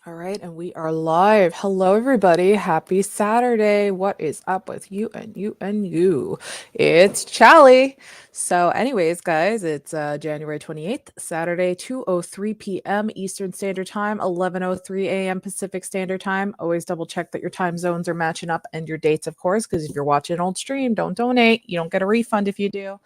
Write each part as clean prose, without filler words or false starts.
All right, and we are live. Hello, everybody. Happy Saturday. What is up with you and you and you? It's Charlie. So, anyways, guys, it's January 28th, Saturday, 2:03 p.m. Eastern Standard Time, 11:03 a.m. Pacific Standard Time. Always double check that your time zones are matching up and your dates, of course, because if you're watching an old stream, don't donate. You don't get a refund if you do.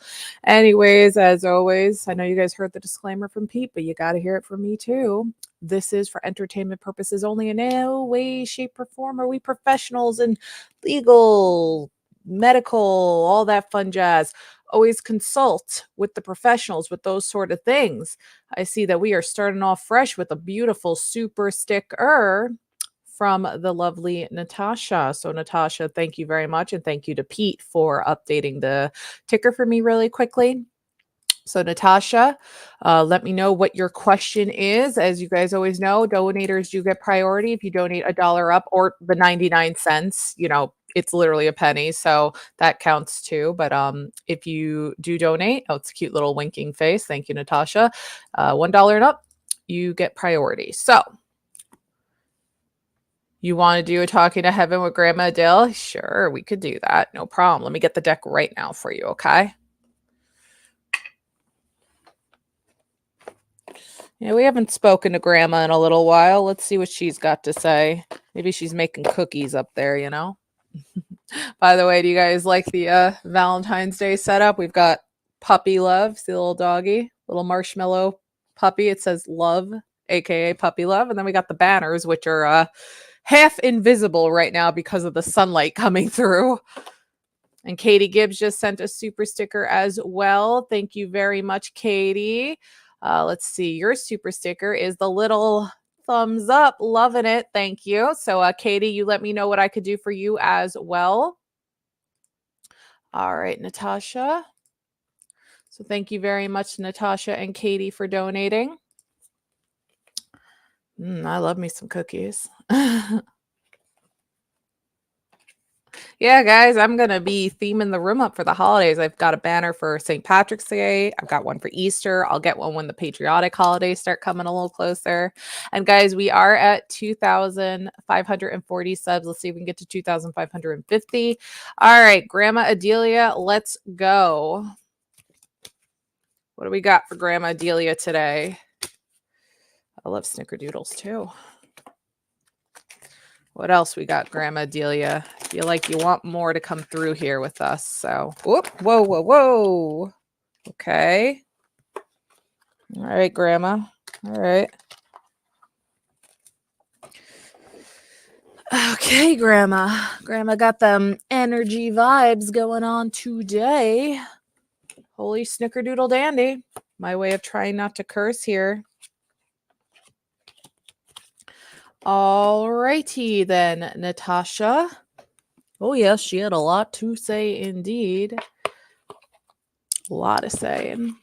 Anyways, as always, I know you guys heard the disclaimer from Pete, but you got to hear it from me too. This is for entertainment purposes only. In no way, shape, or form are we professionals in legal, medical, all that fun jazz. Always consult with the professionals with those sort of things. I see that we are starting off fresh with a beautiful super sticker from the lovely Natasha. So, Natasha, thank you very much. And thank you to Pete for updating the ticker for me really quickly. So, Natasha, let me know what your question is. As you guys always know, donators do get priority. If you donate $1 up or the 99 cents, it's literally a penny. So that counts too. But if you do donate, oh, it's a cute little winking face. Thank you, Natasha. $1 and up, you get priority. So, you want to do a talking to heaven with Grandma Adele? Sure, we could do that. No problem. Let me get the deck right now for you, okay? Yeah, we haven't spoken to Grandma in a little while. Let's see what she's got to say. Maybe she's making cookies up there, By the way, do you guys like the Valentine's Day setup? We've got Puppy Love, see the little doggy, little marshmallow puppy. It says love, aka Puppy Love. And then we got the banners, which are half invisible right now because of the sunlight coming through. And Katie Gibbs just sent a super sticker as well. Thank you very much, Katie. Let's see. Your super sticker is the little thumbs up. Loving it. Thank you. So, Katie, you let me know what I could do for you as well. All right, Natasha. So thank you very much, Natasha and Katie, for donating. I love me some cookies. Yeah, guys, I'm going to be theming the room up for the holidays. I've got a banner for St. Patrick's Day. I've got one for Easter. I'll get one when the patriotic holidays start coming a little closer. And guys, we are at 2,540 subs. Let's see if we can get to 2,550. All right, Grandma Adelia, let's go. What do we got for Grandma Adelia today? I love snickerdoodles too. What else we got, Grandma Delia? I feel like you want more to come through here with us. So, whoop, whoa, whoa, whoa. Okay. All right, Grandma. All right. Okay, Grandma. Grandma got them energy vibes going on today. Holy snickerdoodle dandy. My way of trying not to curse here. All righty then, Natasha. Oh, yes, she had a lot to say indeed. A lot of saying.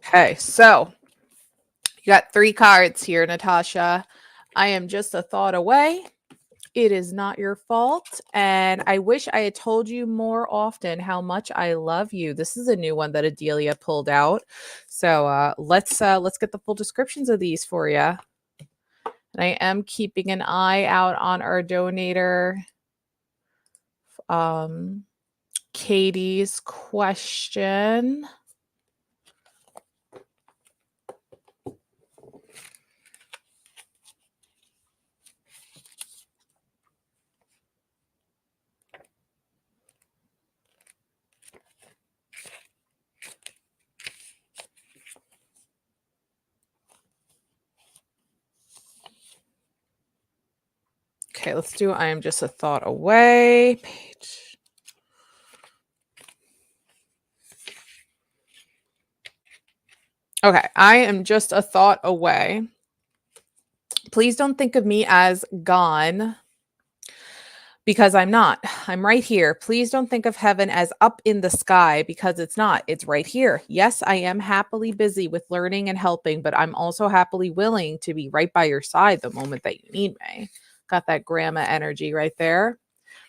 Okay, so you got 3 cards here, Natasha. I am just a thought away. It is not your fault. And I wish I had told you more often how much I love you. This is a new one that Adelia pulled out. So let's get the full descriptions of these for you. And I am keeping an eye out on our donator, Katie's question. Okay, let's do I am just a thought away. Page. Okay, I am just a thought away. Please don't think of me as gone, because I'm not. I'm right here. Please don't think of heaven as up in the sky because it's not. It's right here. Yes, I am happily busy with learning and helping, but I'm also happily willing to be right by your side the moment that you need me. Got that grandma energy right there.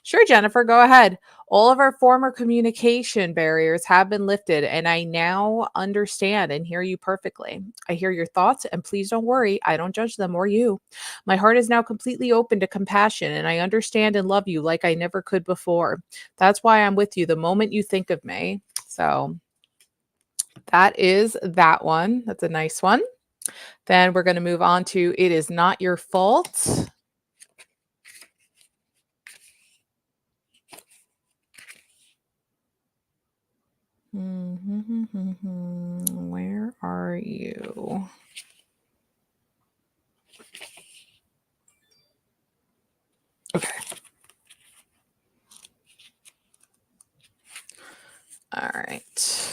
Sure, Jennifer, go ahead. All of our former communication barriers have been lifted, and I now understand and hear you perfectly. I hear your thoughts, and please don't worry, I don't judge them or you. My heart is now completely open to compassion, and I understand and love you like I never could before. That's why I'm with you the moment you think of me. So that is that one. That's a nice one. Then we're going to move on to It Is Not Your Fault. Where are you? Okay. All right.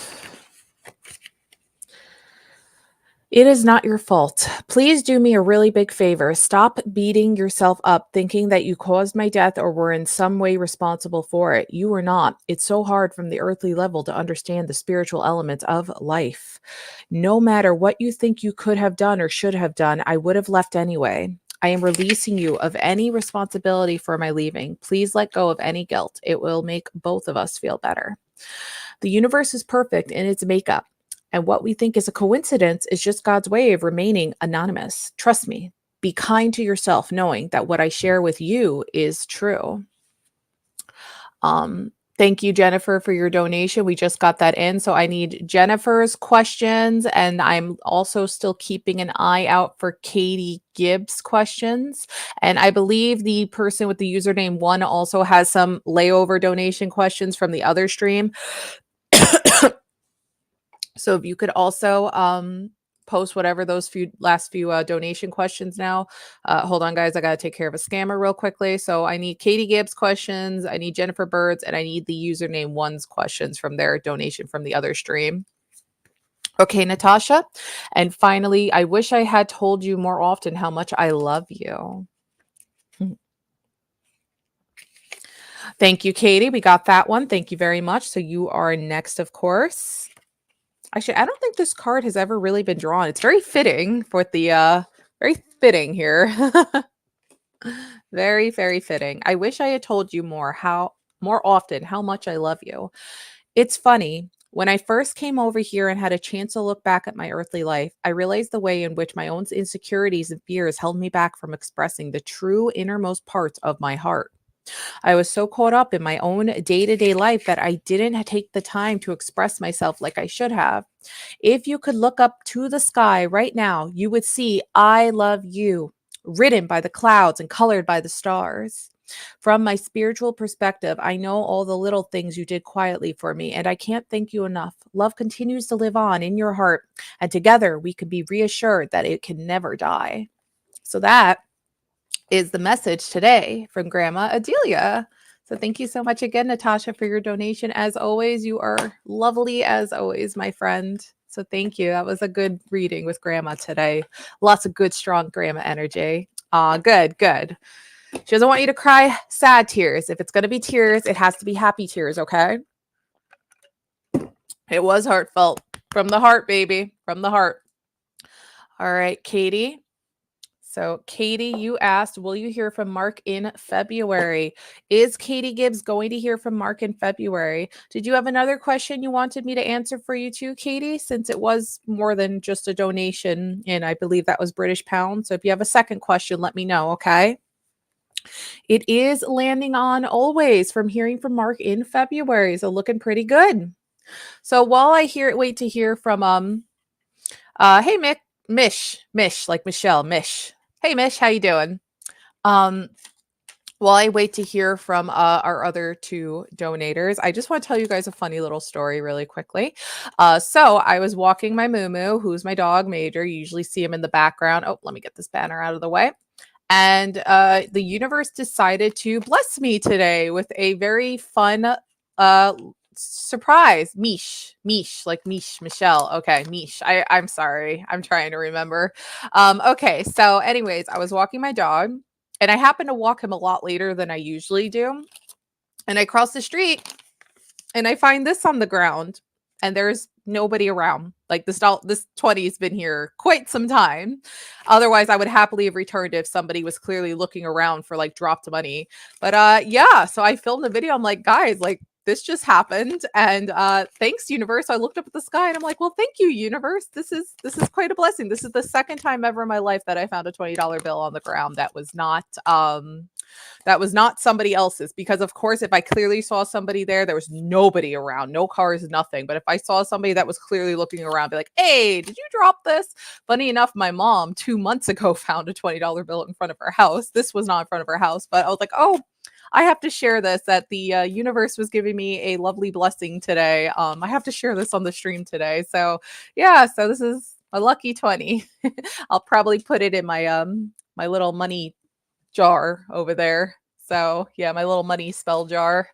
It is not your fault. Please do me a really big favor. Stop beating yourself up thinking that you caused my death or were in some way responsible for it. You were not. It's so hard from the earthly level to understand the spiritual elements of life. No matter what you think you could have done or should have done, I would have left anyway. I am releasing you of any responsibility for my leaving. Please let go of any guilt. It will make both of us feel better. The universe is perfect in its makeup. And what we think is a coincidence is just God's way of remaining anonymous. Trust me, be kind to yourself, knowing that what I share with you is true. Thank you, Jennifer, for your donation. We just got that in. So I need Jennifer's questions, and I'm also still keeping an eye out for Katie Gibbs' questions. And I believe the person with the username 1 also has some layover donation questions from the other stream. So if you could also post whatever those last few donation questions now. Hold on, guys. I got to take care of a scammer real quickly. So I need Katie Gibbs questions. I need Jennifer Birds, and I need the username 1's questions from their donation from the other stream. Okay, Natasha. And finally, I wish I had told you more often how much I love you. Thank you, Katie. We got that one. Thank you very much. So you are next, of course. Actually, I don't think this card has ever really been drawn. It's very fitting for the very fitting here. Very, very fitting. I wish I had told you more often how much I love you. It's funny. When I first came over here and had a chance to look back at my earthly life, I realized the way in which my own insecurities and fears held me back from expressing the true innermost parts of my heart. I was so caught up in my own day-to-day life that I didn't take the time to express myself like I should have. If you could look up to the sky right now, you would see I love you written by the clouds and colored by the stars. From my spiritual perspective, I know all the little things you did quietly for me, and I can't thank you enough. Love continues to live on in your heart, and together we can be reassured that it can never die. So that is the message today from Grandma Adelia. So thank you so much again, Natasha, for your donation. As always, you are lovely as always, my friend. So thank you. That was a good reading with Grandma today. Lots of good, strong Grandma energy. Good, good. She doesn't want you to cry sad tears. If it's going to be tears, it has to be happy tears, okay? It was heartfelt. From the heart, baby. From the heart. All right, Katie. So, Katie, you asked, will you hear from Mark in February? Is Katie Gibbs going to hear from Mark in February? Did you have another question you wanted me to answer for you too, Katie? Since it was more than just a donation, and I believe that was British pounds. So if you have a second question, let me know, okay? It is landing on always from hearing from Mark in February. So looking pretty good. So while I wait to hear from hey Mish, like Michelle, Mish. Hey Mish, how you doing? While I wait to hear from our other two donators, I just want to tell you guys a funny little story really quickly. So I was walking my Moo, who's my dog, Major. You usually see him in the background. Oh, let me get this banner out of the way. And the universe decided to bless me today with a very fun surprise. Mish, like Michelle. Okay, Mish. I'm sorry. I'm trying to remember. Okay, so anyways, I was walking my dog And I happen to walk him a lot later than I usually do. And I cross the street and I find this on the ground and there's nobody around. Like this 20's been here quite some time. Otherwise, I would happily have returned if somebody was clearly looking around for like dropped money. But yeah, so I filmed the video. I'm like, guys, like this just happened. And thanks, universe. I looked up at the sky and I'm like, well, thank you, universe. This is quite a blessing. This is the second time ever in my life that I found a $20 bill on the ground that was not somebody else's, because of course if I clearly saw somebody there was nobody around, no cars, nothing. But if I saw somebody that was clearly looking around, be like, hey, did you drop this? Funny enough, my mom 2 months ago found a $20 bill in front of her house. This was not in front of her house, but I was like, oh, I have to share this, that the universe was giving me a lovely blessing today. I have to share this on the stream today. So yeah, so this is a lucky 20. I'll probably put it in my my little money jar over there. So yeah, my little money spell jar.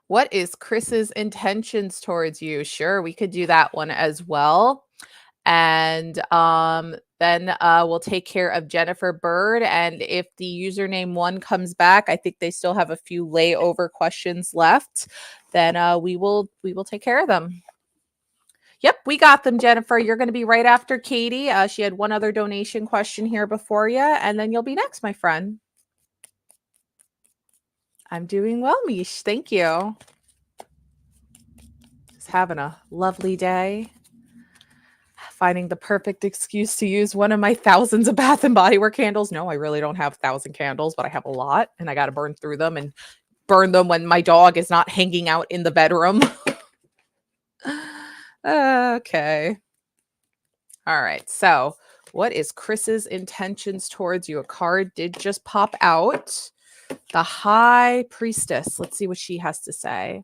What is Chris's intentions towards you? Sure, we could do that one as well. And then we'll take care of Jennifer Bird. And if the username 1 comes back, I think they still have a few layover questions left. Then we will take care of them. Yep, we got them, Jennifer. You're going to be right after Katie. She had one other donation question here before you, and then you'll be next, my friend. I'm doing well, Mish. Thank you. Just having a lovely day. Finding the perfect excuse to use one of my thousands of Bath and Body Works candles. No, I really don't have 1,000 candles, but I have a lot, and I got to burn through them and burn them when my dog is not hanging out in the bedroom. Okay. All right. So, what is Chris's intentions towards you? A card did just pop out. The High Priestess. Let's see what she has to say.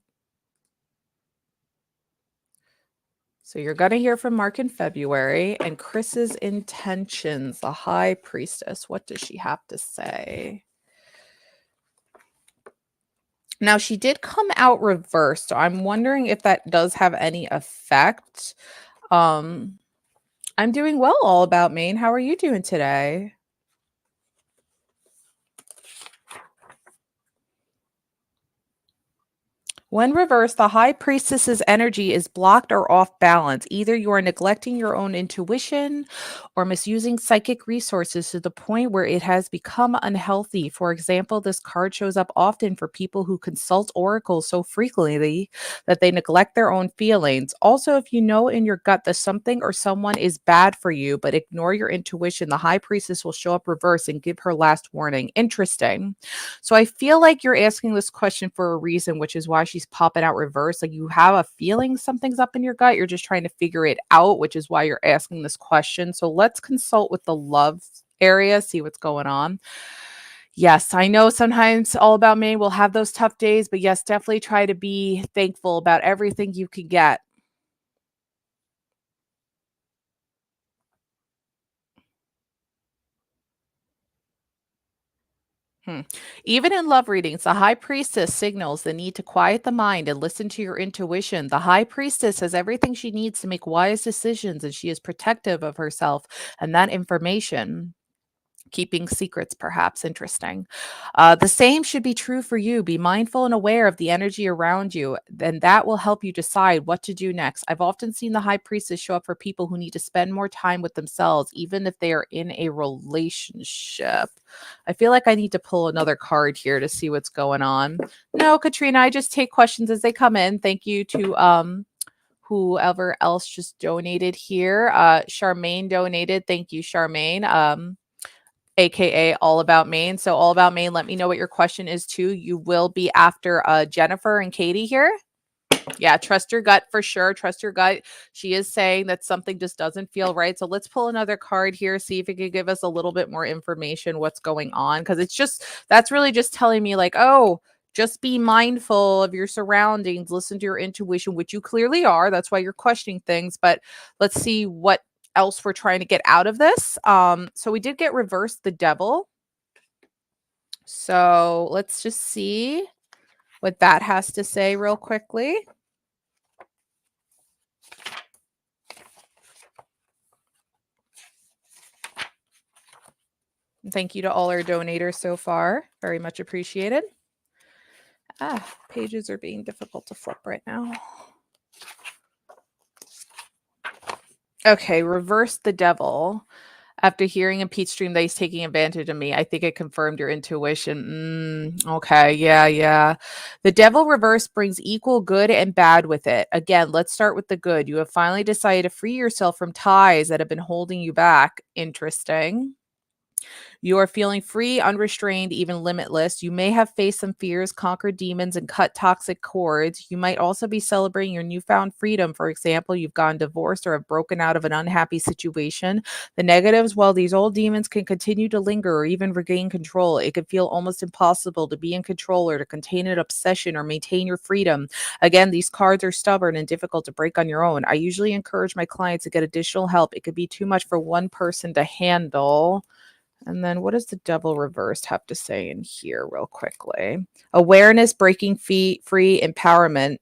So you're going to hear from Mark in February, and Chris's intentions, the High Priestess. What does she have to say? Now, she did come out reversed, so I'm wondering if that does have any effect. I'm doing well, all about Maine. How are you doing today? When reversed, the High Priestess's energy is blocked or off balance. Either you are neglecting your own intuition or misusing psychic resources to the point where it has become unhealthy. For example, this card shows up often for people who consult oracles so frequently that they neglect their own feelings. Also, if you know in your gut that something or someone is bad for you, but ignore your intuition, the High Priestess will show up reverse and give her last warning. Interesting. So I feel like you're asking this question for a reason, which is why she's popping out reverse. Like you have a feeling something's up in your gut. You're just trying to figure it out, which is why you're asking this question. So let's consult with the love area, see what's going on. Yes, I know sometimes all about me will have those tough days, but yes, definitely try to be thankful about everything you can get. Even in love readings, the High Priestess signals the need to quiet the mind and listen to your intuition. The High Priestess has everything she needs to make wise decisions, and she is protective of herself and that information. Keeping secrets, perhaps. Interesting. The same should be true for you. Be mindful and aware of the energy around you, then that will help you decide what to do next. I've often seen the High Priestess show up for people who need to spend more time with themselves, even if they are in a relationship. I feel like I need to pull another card here to see what's going on. No, Katrina, I just take questions as they come in. Thank you to whoever else just donated here. Charmaine donated. Thank you, Charmaine. AKA All About Maine. So All About Maine, let me know what your question is too. You will be after Jennifer and Katie here. Yeah, trust your gut for sure. Trust your gut. She is saying that something just doesn't feel right. So let's pull another card here, see if it could give us a little bit more information what's going on. Because it's just, that's really just telling me like, oh, just be mindful of your surroundings. Listen to your intuition, which you clearly are. That's why you're questioning things. But let's see what else we're trying to get out of this. So we did get reversed the devil. So let's just see what that has to say real quickly. Thank you to all our donators so far. Very much appreciated. Pages are being difficult to flip right now. Okay, reverse the devil. After hearing in Pete's stream that he's taking advantage of me, I think it confirmed your intuition. Okay, yeah. The devil reverse brings equal good and bad with it. Again, let's start with the good. You have finally decided to free yourself from ties that have been holding you back. Interesting. You are feeling free, unrestrained, even limitless. You may have faced some fears, conquered demons, and cut toxic cords. You might also be celebrating your newfound freedom. For example, you've gotten divorced or have broken out of an unhappy situation. The negatives, well, these old demons can continue to linger or even regain control. It can feel almost impossible to be in control or to contain an obsession or maintain your freedom. Again, these cards are stubborn and difficult to break on your own. I usually encourage my clients to get additional help. It could be too much for one person to handle. And then what does the devil reversed have to say in here real quickly? Awareness, breaking free, empowerment.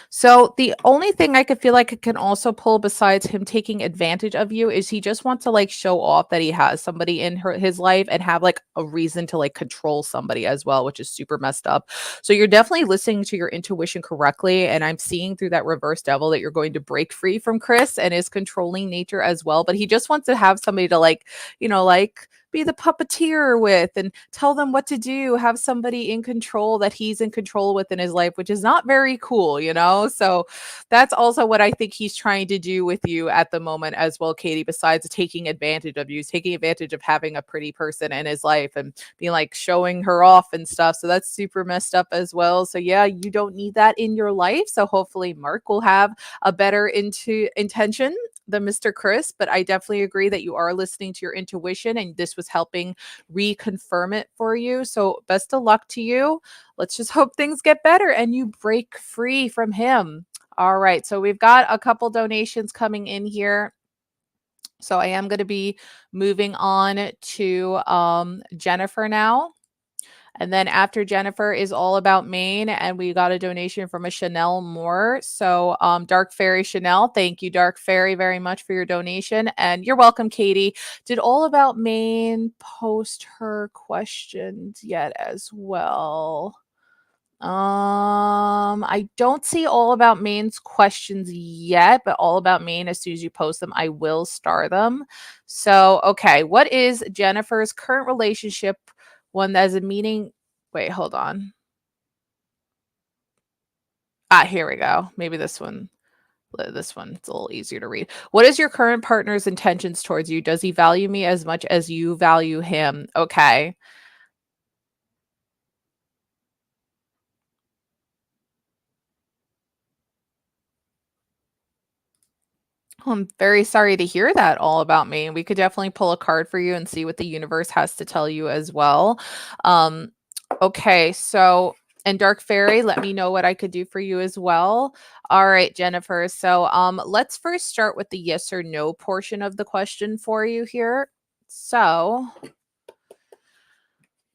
So the only thing I could feel like it can also pull besides him taking advantage of you is he just wants to like show off that he has somebody in his life and have like a reason to like control somebody as well, which is super messed up. So you're definitely listening to your intuition correctly. And I'm seeing through that reverse devil that you're going to break free from Chris and his controlling nature as well. But he just wants to have somebody to like, like be the puppeteer with and tell them what to do, have somebody in control that he's in control with in his life, which is not very cool, So that's also what I think he's trying to do with you at the moment as well, Katie, besides taking advantage of you, taking advantage of having a pretty person in his life and being like showing her off and stuff. So that's super messed up as well. So yeah, you don't need that in your life. So hopefully Mark will have a better intention than Mr. Chris, but I definitely agree that you are listening to your intuition and this was helping reconfirm it for you. So best of luck to you. Let's just hope things get better and you break free from him. All right. So we've got a couple donations coming in here. So I am going to be moving on to Jennifer now. And then after Jennifer is all about Maine, and we got a donation from a Chanel Moore. So Dark Fairy Chanel, thank you, Dark Fairy, very much for your donation. And you're welcome, Katie. Did All About Maine post her questions yet as well? I don't see All About Maine's questions yet, but All About Maine, as soon as you post them, I will star them. So, okay, what is Jennifer's current relationship? One that has a meaning. Wait, hold on. Here we go. Maybe this one. This one, it's a little easier to read. What is your current partner's intentions towards you? Does he value me as much as you value him? Okay. I'm very sorry to hear that all about me. We could definitely pull a card for you and see what the universe has to tell you as well. Okay, so and Dark Fairy, let me know what I could do for you as well. All right, Jennifer. So let's first start with the yes or no portion of the question for you here. So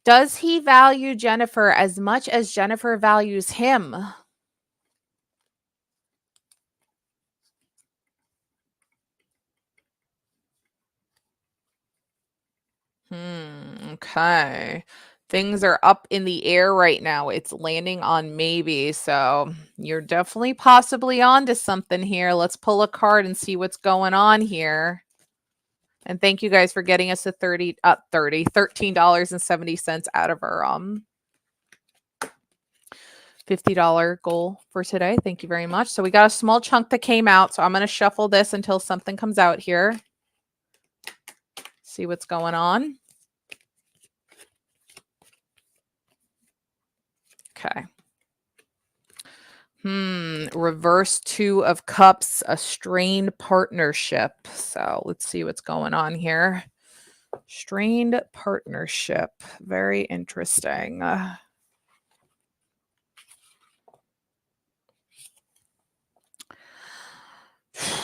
does he value Jennifer as much as Jennifer values him? Okay. Things are up in the air right now. It's landing on maybe. So you're definitely possibly onto something here. Let's pull a card and see what's going on here. And thank you guys for getting us a $13.70 out of our $50 goal for today. Thank you very much. So we got a small chunk that came out. So I'm going to shuffle this until something comes out here. See what's going on. Okay. Reverse 2 of Cups, a strained partnership. So let's see what's going on here. Strained partnership. Very interesting.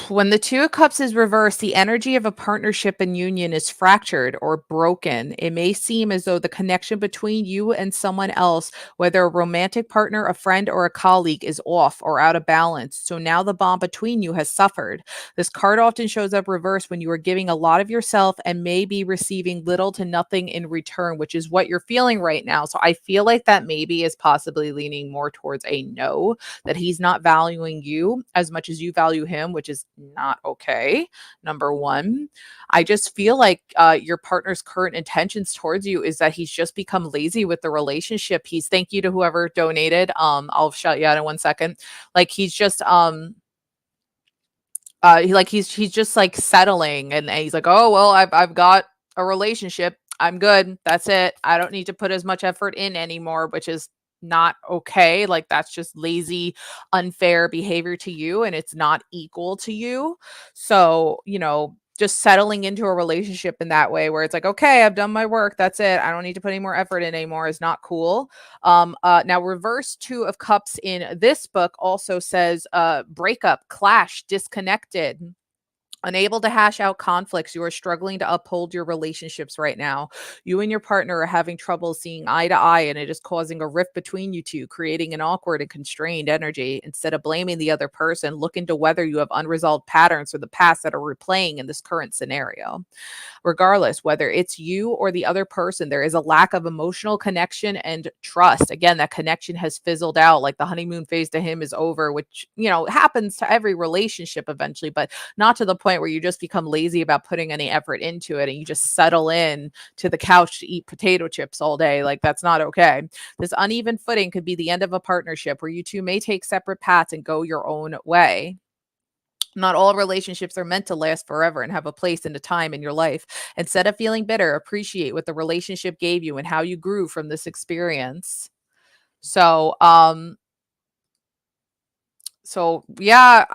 When the Two of Cups is reversed, the energy of a partnership and union is fractured or broken. It may seem as though the connection between you and someone else, whether a romantic partner, a friend, or a colleague, is off or out of balance. So now the bond between you has suffered. This card often shows up reversed when you are giving a lot of yourself and may be receiving little to nothing in return, which is what you're feeling right now. So I feel like that maybe is possibly leaning more towards a no, that he's not valuing you as much as you value him, which is not okay. Number one, I just feel like your partner's current intentions towards you is that he's just become lazy with the relationship. He's, thank you to whoever donated. I'll shout you out in 1 second. Like he's just he's just like settling, and he's like, oh well, I've got a relationship, I'm good, that's it, I don't need to put as much effort in anymore, which is not okay. Like that's just lazy, unfair behavior to you, and it's not equal to you. So just settling into a relationship in that way where it's like, okay, I've done my work, that's it, I don't need to put any more effort in anymore, is not cool. Now reverse Two of Cups in this book also says breakup, clash, disconnected, unable to hash out conflicts. You are struggling to uphold your relationships right now. You and your partner are having trouble seeing eye to eye, and it is causing a rift between you two, creating an awkward and constrained energy. Instead of blaming the other person, look into whether you have unresolved patterns from the past that are replaying in this current scenario. Regardless, whether it's you or the other person, there is a lack of emotional connection and trust. Again, that connection has fizzled out. Like the honeymoon phase to him is over, which, happens to every relationship eventually, but not to the point where you just become lazy about putting any effort into it and you just settle in to the couch to eat potato chips all day. Like that's not okay. This uneven footing could be the end of a partnership where you two may take separate paths and go your own way. Not all relationships are meant to last forever and have a place and a time in your life. Instead of feeling bitter, appreciate what the relationship gave you and how you grew from this experience. So, yeah,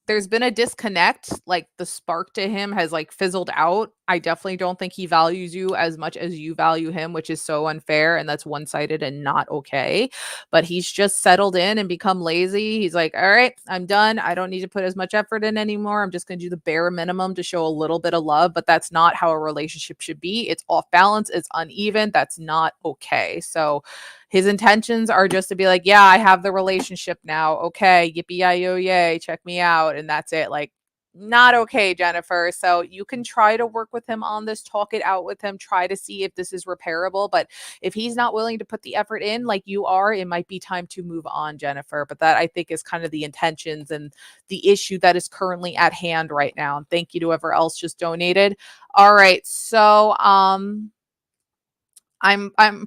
there's been a disconnect. Like the spark to him has like fizzled out. I definitely don't think he values you as much as you value him, which is so unfair, and that's one-sided and not okay. But he's just settled in and become lazy. He's like, all right, I'm done, I don't need to put as much effort in anymore, I'm just going to do the bare minimum to show a little bit of love. But that's not how a relationship should be. It's off balance, it's uneven, that's not okay. So his intentions are just to be like, yeah, I have the relationship now. Okay, yippee-yi-yo, yay, check me out. And that's it. Like, not okay, Jennifer. So you can try to work with him on this, talk it out with him, try to see if this is repairable. But if he's not willing to put the effort in like you are, it might be time to move on, Jennifer. But that, I think, is kind of the intentions and the issue that is currently at hand right now. And thank you to whoever else just donated. All right. So, I'm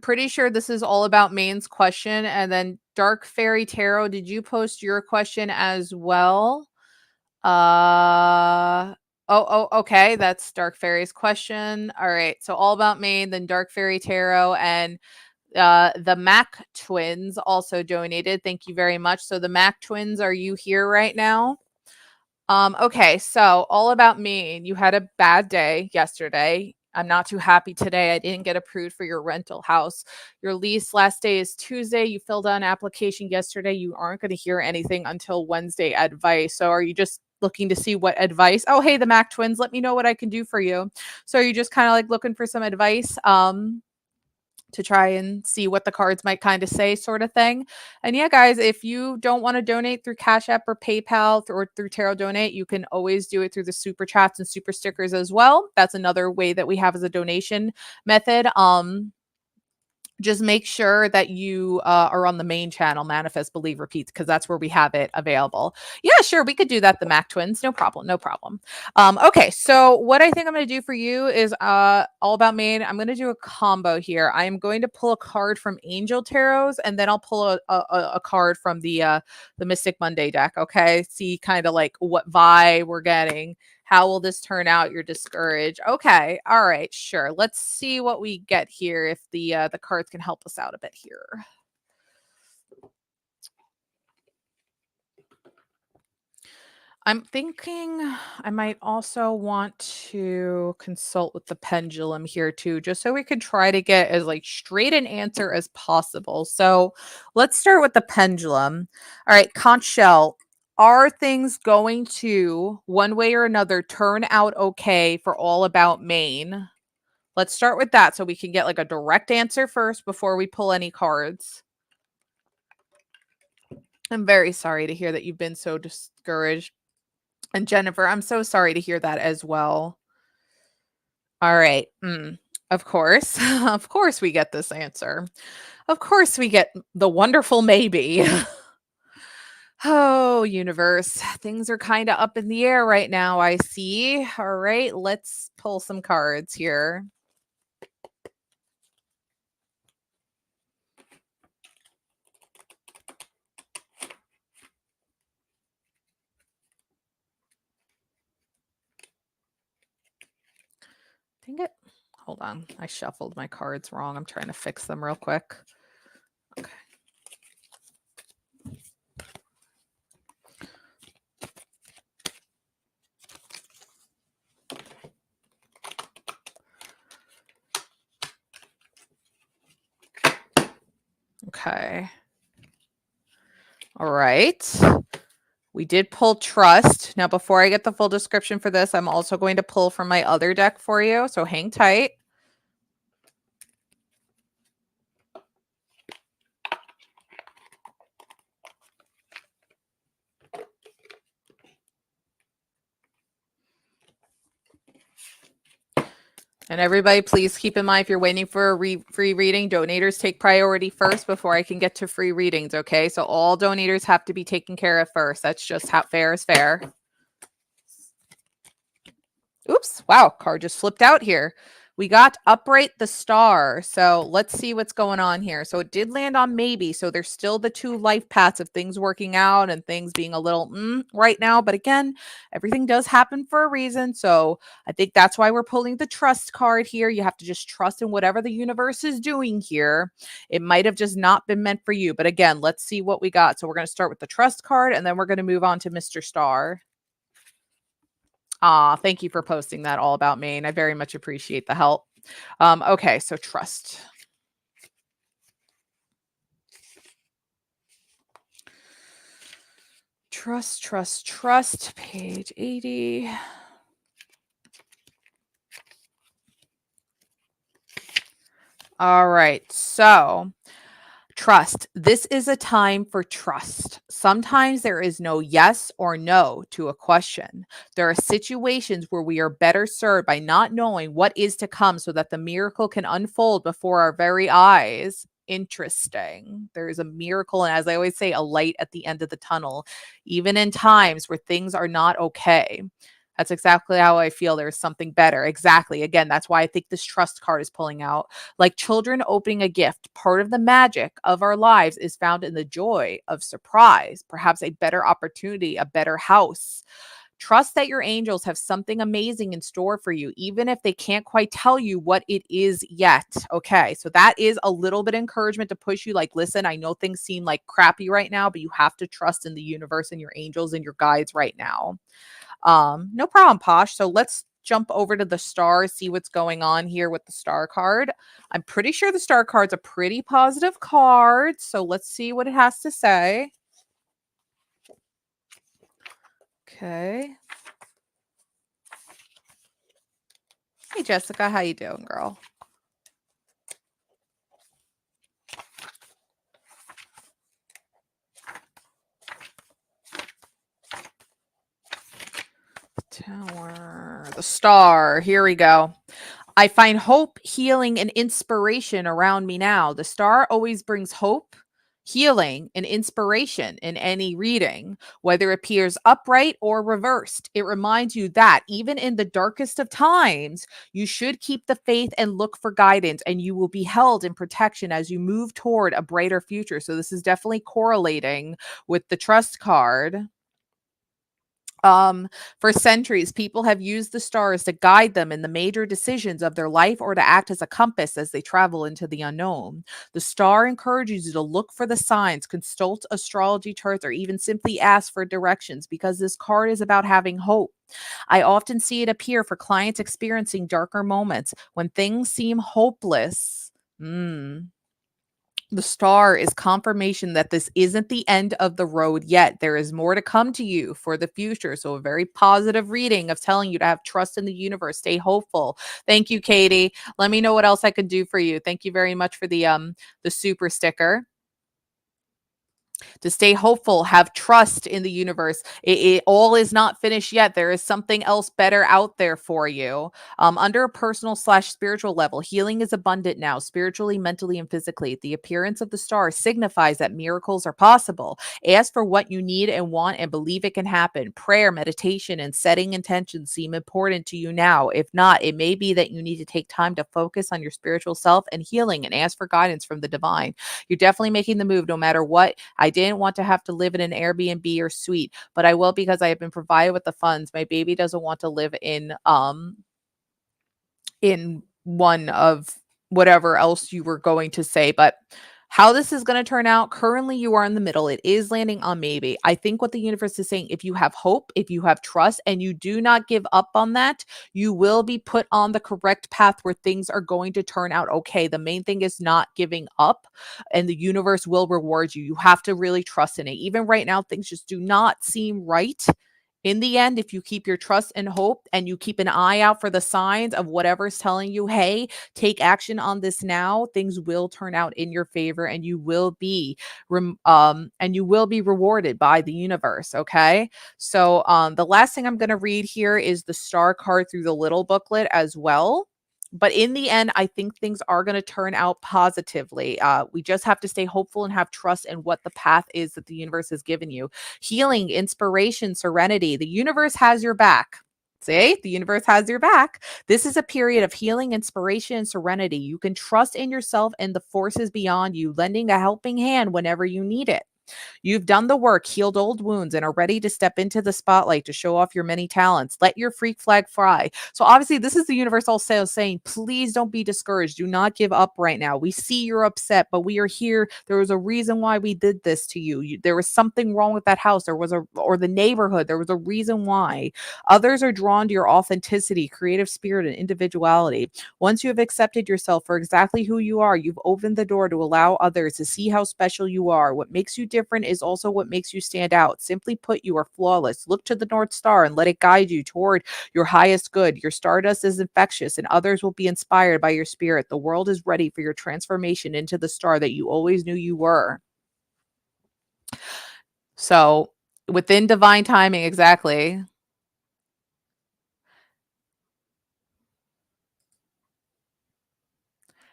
pretty sure this is all about Maine's question. And then Dark Fairy Tarot, did you post your question as well? Okay, that's Dark Fairy's question. All right, so all about Maine, then Dark Fairy Tarot, and the Mac twins also donated. Thank you very much. So the Mac twins, are you here right now? Okay, so all about me. You had a bad day yesterday. I'm not too happy today. I didn't get approved for your rental house. Your lease last day is Tuesday. You filled out an application yesterday. You aren't going to hear anything until Wednesday advice. So are you just looking to see what advice? Oh, hey, the Mac twins, let me know what I can do for you. So are you just kind of like looking for some advice? To try and see what the cards might kind of say, sort of thing. And yeah, guys, if you don't want to donate through Cash App or PayPal or through Tarot Donate, you can always do it through the super chats and super stickers as well. That's another way that we have as a donation method. Just make sure that you are on the main channel, Manifest Believe Repeats, because that's where we have it available. Yeah, sure, we could do that, the Mac twins, no problem, no problem. Okay, so what I think I'm going to do for you is all about Maine. I'm going to do a combo here. I am going to pull a card from Angel Tarots, and then I'll pull a card from the Mystic Monday deck. Okay, see kind of like what vibe we're getting. How will this turn out? You're discouraged. Okay. All right. Sure. Let's see what we get here. If the cards can help us out a bit here. I'm thinking I might also want to consult with the pendulum here too, just so we could try to get as like straight an answer as possible. So let's start with the pendulum. All right, conch shell. are things going to, one way or another, turn out okay for All About Maine? Let's start with that so we can get like a direct answer first before we pull any cards. I'm very sorry to hear that you've been so discouraged. And Jennifer, I'm so sorry to hear that as well. All right. Of course. Of course we get this answer. Of course we get the wonderful maybe. Oh, universe. Things are kind of up in the air right now, I see. All right, let's pull some cards here. Dang it. Hold on. I shuffled my cards wrong. I'm trying to fix them real quick. Okay. Okay. All right. We did pull trust. Now, before I get the full description for this, I'm also going to pull from my other deck for you. So hang tight. And everybody, please keep in mind, if you're waiting for a free reading, donators take priority first before I can get to free readings, okay? So all donators have to be taken care of first. That's just how fair is fair. Oops, wow, card just flipped out here. We got upright the star. So let's see what's going on here. So it did land on maybe. So there's still the two life paths of things working out and things being a little right now. But again, everything does happen for a reason. So I think that's why we're pulling the trust card here. You have to just trust in whatever the universe is doing here. It might have just not been meant for you. But again, let's see what we got. So we're going to start with the trust card and then we're going to move on to Mr. Star. Thank you for posting that all about Maine. I very much appreciate the help. Okay, so trust. Trust, trust, trust. Page 80. All right, so trust. This is a time for trust. Sometimes there is no yes or no to a question. There are situations where we are better served by not knowing what is to come so that the miracle can unfold before our very eyes. Interesting. There is a miracle, and as I always say, a light at the end of the tunnel, even in times where things are not okay. That's exactly how I feel. There's something better. Exactly. Again, that's why I think this trust card is pulling out. Like children opening a gift, part of the magic of our lives is found in the joy of surprise, perhaps a better opportunity, a better house. Trust that your angels have something amazing in store for you, even if they can't quite tell you what it is yet. Okay, so that is a little bit of encouragement to push you. Like, listen, I know things seem like crappy right now, but you have to trust in the universe and your angels and your guides right now. No problem, Posh. So let's jump over to the star, see what's going on here with the star card. I'm pretty sure the star card's a pretty positive card. So let's see what it has to say. Okay. Hey, Jessica, how you doing, girl? Tower, the star. Here we go. I find hope, healing, and inspiration around me now. The star always brings hope, healing, and inspiration in any reading, whether it appears upright or reversed. It reminds you that even in the darkest of times, you should keep the faith and look for guidance, and you will be held in protection as you move toward a brighter future. So, this is definitely correlating with the trust card. For centuries, people have used the stars to guide them in the major decisions of their life or to act as a compass as they travel into the unknown. The star encourages you to look for the signs, consult astrology charts, or even simply ask for directions because this card is about having hope. I often see it appear for clients experiencing darker moments when things seem hopeless. The star is confirmation that this isn't the end of the road yet. There is more to come to you for the future. So a very positive reading of telling you to have trust in the universe. Stay hopeful. Thank you, Katie. Let me know what else I can do for you. Thank you very much for the super sticker. To stay hopeful, have trust in the universe. It all is not finished yet. There is something else better out there for you. Under a personal / spiritual level, healing is abundant now, spiritually, mentally, and physically. The appearance of the star signifies that miracles are possible. Ask for what you need and want and believe it can happen. Prayer, meditation, and setting intentions seem important to you now. If not, it may be that you need to take time to focus on your spiritual self and healing and ask for guidance from the divine. You're definitely making the move no matter what. I didn't want to have to live in an Airbnb or suite, but I will because I have been provided with the funds. My baby doesn't want to live in one of whatever else you were going to say, but how this is going to turn out, currently you are in the middle. It is landing on maybe. I think what the universe is saying, if you have hope, if you have trust, and you do not give up on that, you will be put on the correct path where things are going to turn out okay. The main thing is not giving up, and the universe will reward you. You have to really trust in it. Even right now, things just do not seem right. In the end, if you keep your trust and hope and you keep an eye out for the signs of whatever's telling you, hey, take action on this now, things will turn out in your favor and you will be rewarded by the universe. Okay. So the last thing I'm going to read here is the star card through the little booklet as well. But in the end, I think things are going to turn out positively. We just have to stay hopeful and have trust in what the path is that the universe has given you. Healing, inspiration, serenity. The universe has your back. See, the universe has your back. This is a period of healing, inspiration, and serenity. You can trust in yourself and the forces beyond you, lending a helping hand whenever you need it. You've done the work, healed old wounds, and are ready to step into the spotlight to show off your many talents. Let your freak flag fly. So obviously, this is the universe also saying, please don't be discouraged. Do not give up right now. We see you're upset, but we are here. There was a reason why we did this to you. There was something wrong with that house. Or the neighborhood. There was a reason why. Others are drawn to your authenticity, creative spirit, and individuality. Once you have accepted yourself for exactly who you are, you've opened the door to allow others to see how special you are. What makes you different is also what makes you stand out. Simply put, you are flawless. Look to the North Star and let it guide you toward your highest good. Your stardust is infectious and others will be inspired by your spirit. The world is ready for your transformation into the star that you always knew you were. So, within divine timing, exactly.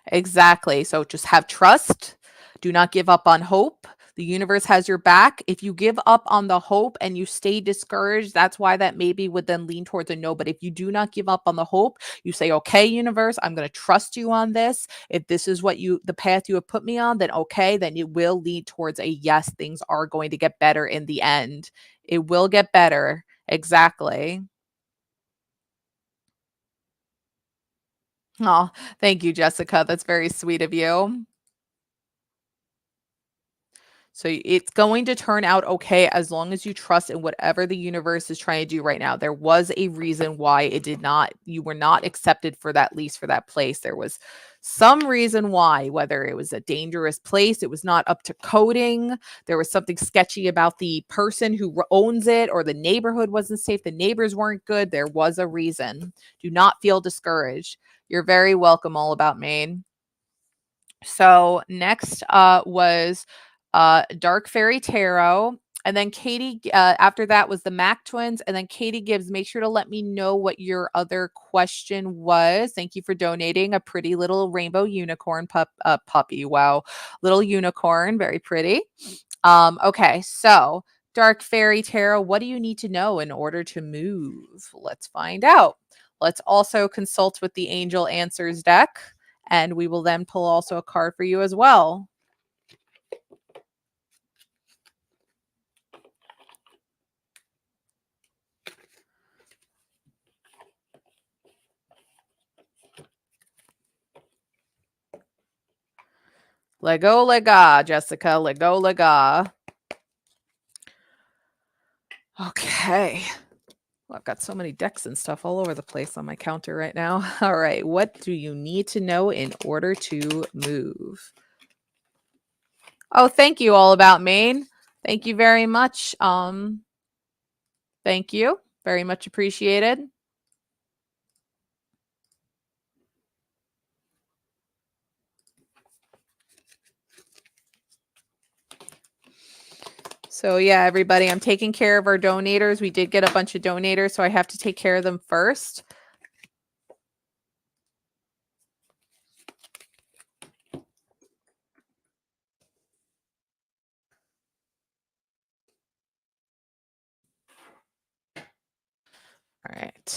Exactly. So just have trust. Do not give up on hope. The universe has your back. If you give up on the hope and you stay discouraged, that's why that maybe would then lean towards a no. But if you do not give up on the hope, you say, okay, universe, I'm going to trust you on this. If this is the path you have put me on, then okay, then it will lead towards a yes, things are going to get better in the end. It will get better. Exactly. Oh, thank you, Jessica. That's very sweet of you. So it's going to turn out okay as long as you trust in whatever the universe is trying to do right now. There was a reason why you were not accepted for that lease for that place. There was some reason why, whether it was a dangerous place, it was not up to coding, there was something sketchy about the person who owns it, or the neighborhood wasn't safe, the neighbors weren't good. There was a reason. Do not feel discouraged. You're very welcome, All About Maine. So next was Dark Fairy Tarot. And then Katie, after that was the Mac Twins. And then Katie Gibbs, make sure to let me know what your other question was. Thank you for donating a pretty little rainbow unicorn puppy. Wow. Little unicorn. Very pretty. Okay. So Dark Fairy Tarot, what do you need to know in order to move? Let's find out. Let's also consult with the Angel Answers deck. And we will then pull also a card for you as well. Lego lega, Jessica. Lego lega. Okay. Well, I've got so many decks and stuff all over the place on my counter right now. All right. What do you need to know in order to move? Oh, thank you, All About Maine. Thank you very much. Thank you. Very much appreciated. So yeah, everybody, I'm taking care of our donators. We did get a bunch of donators, so I have to take care of them first. All right.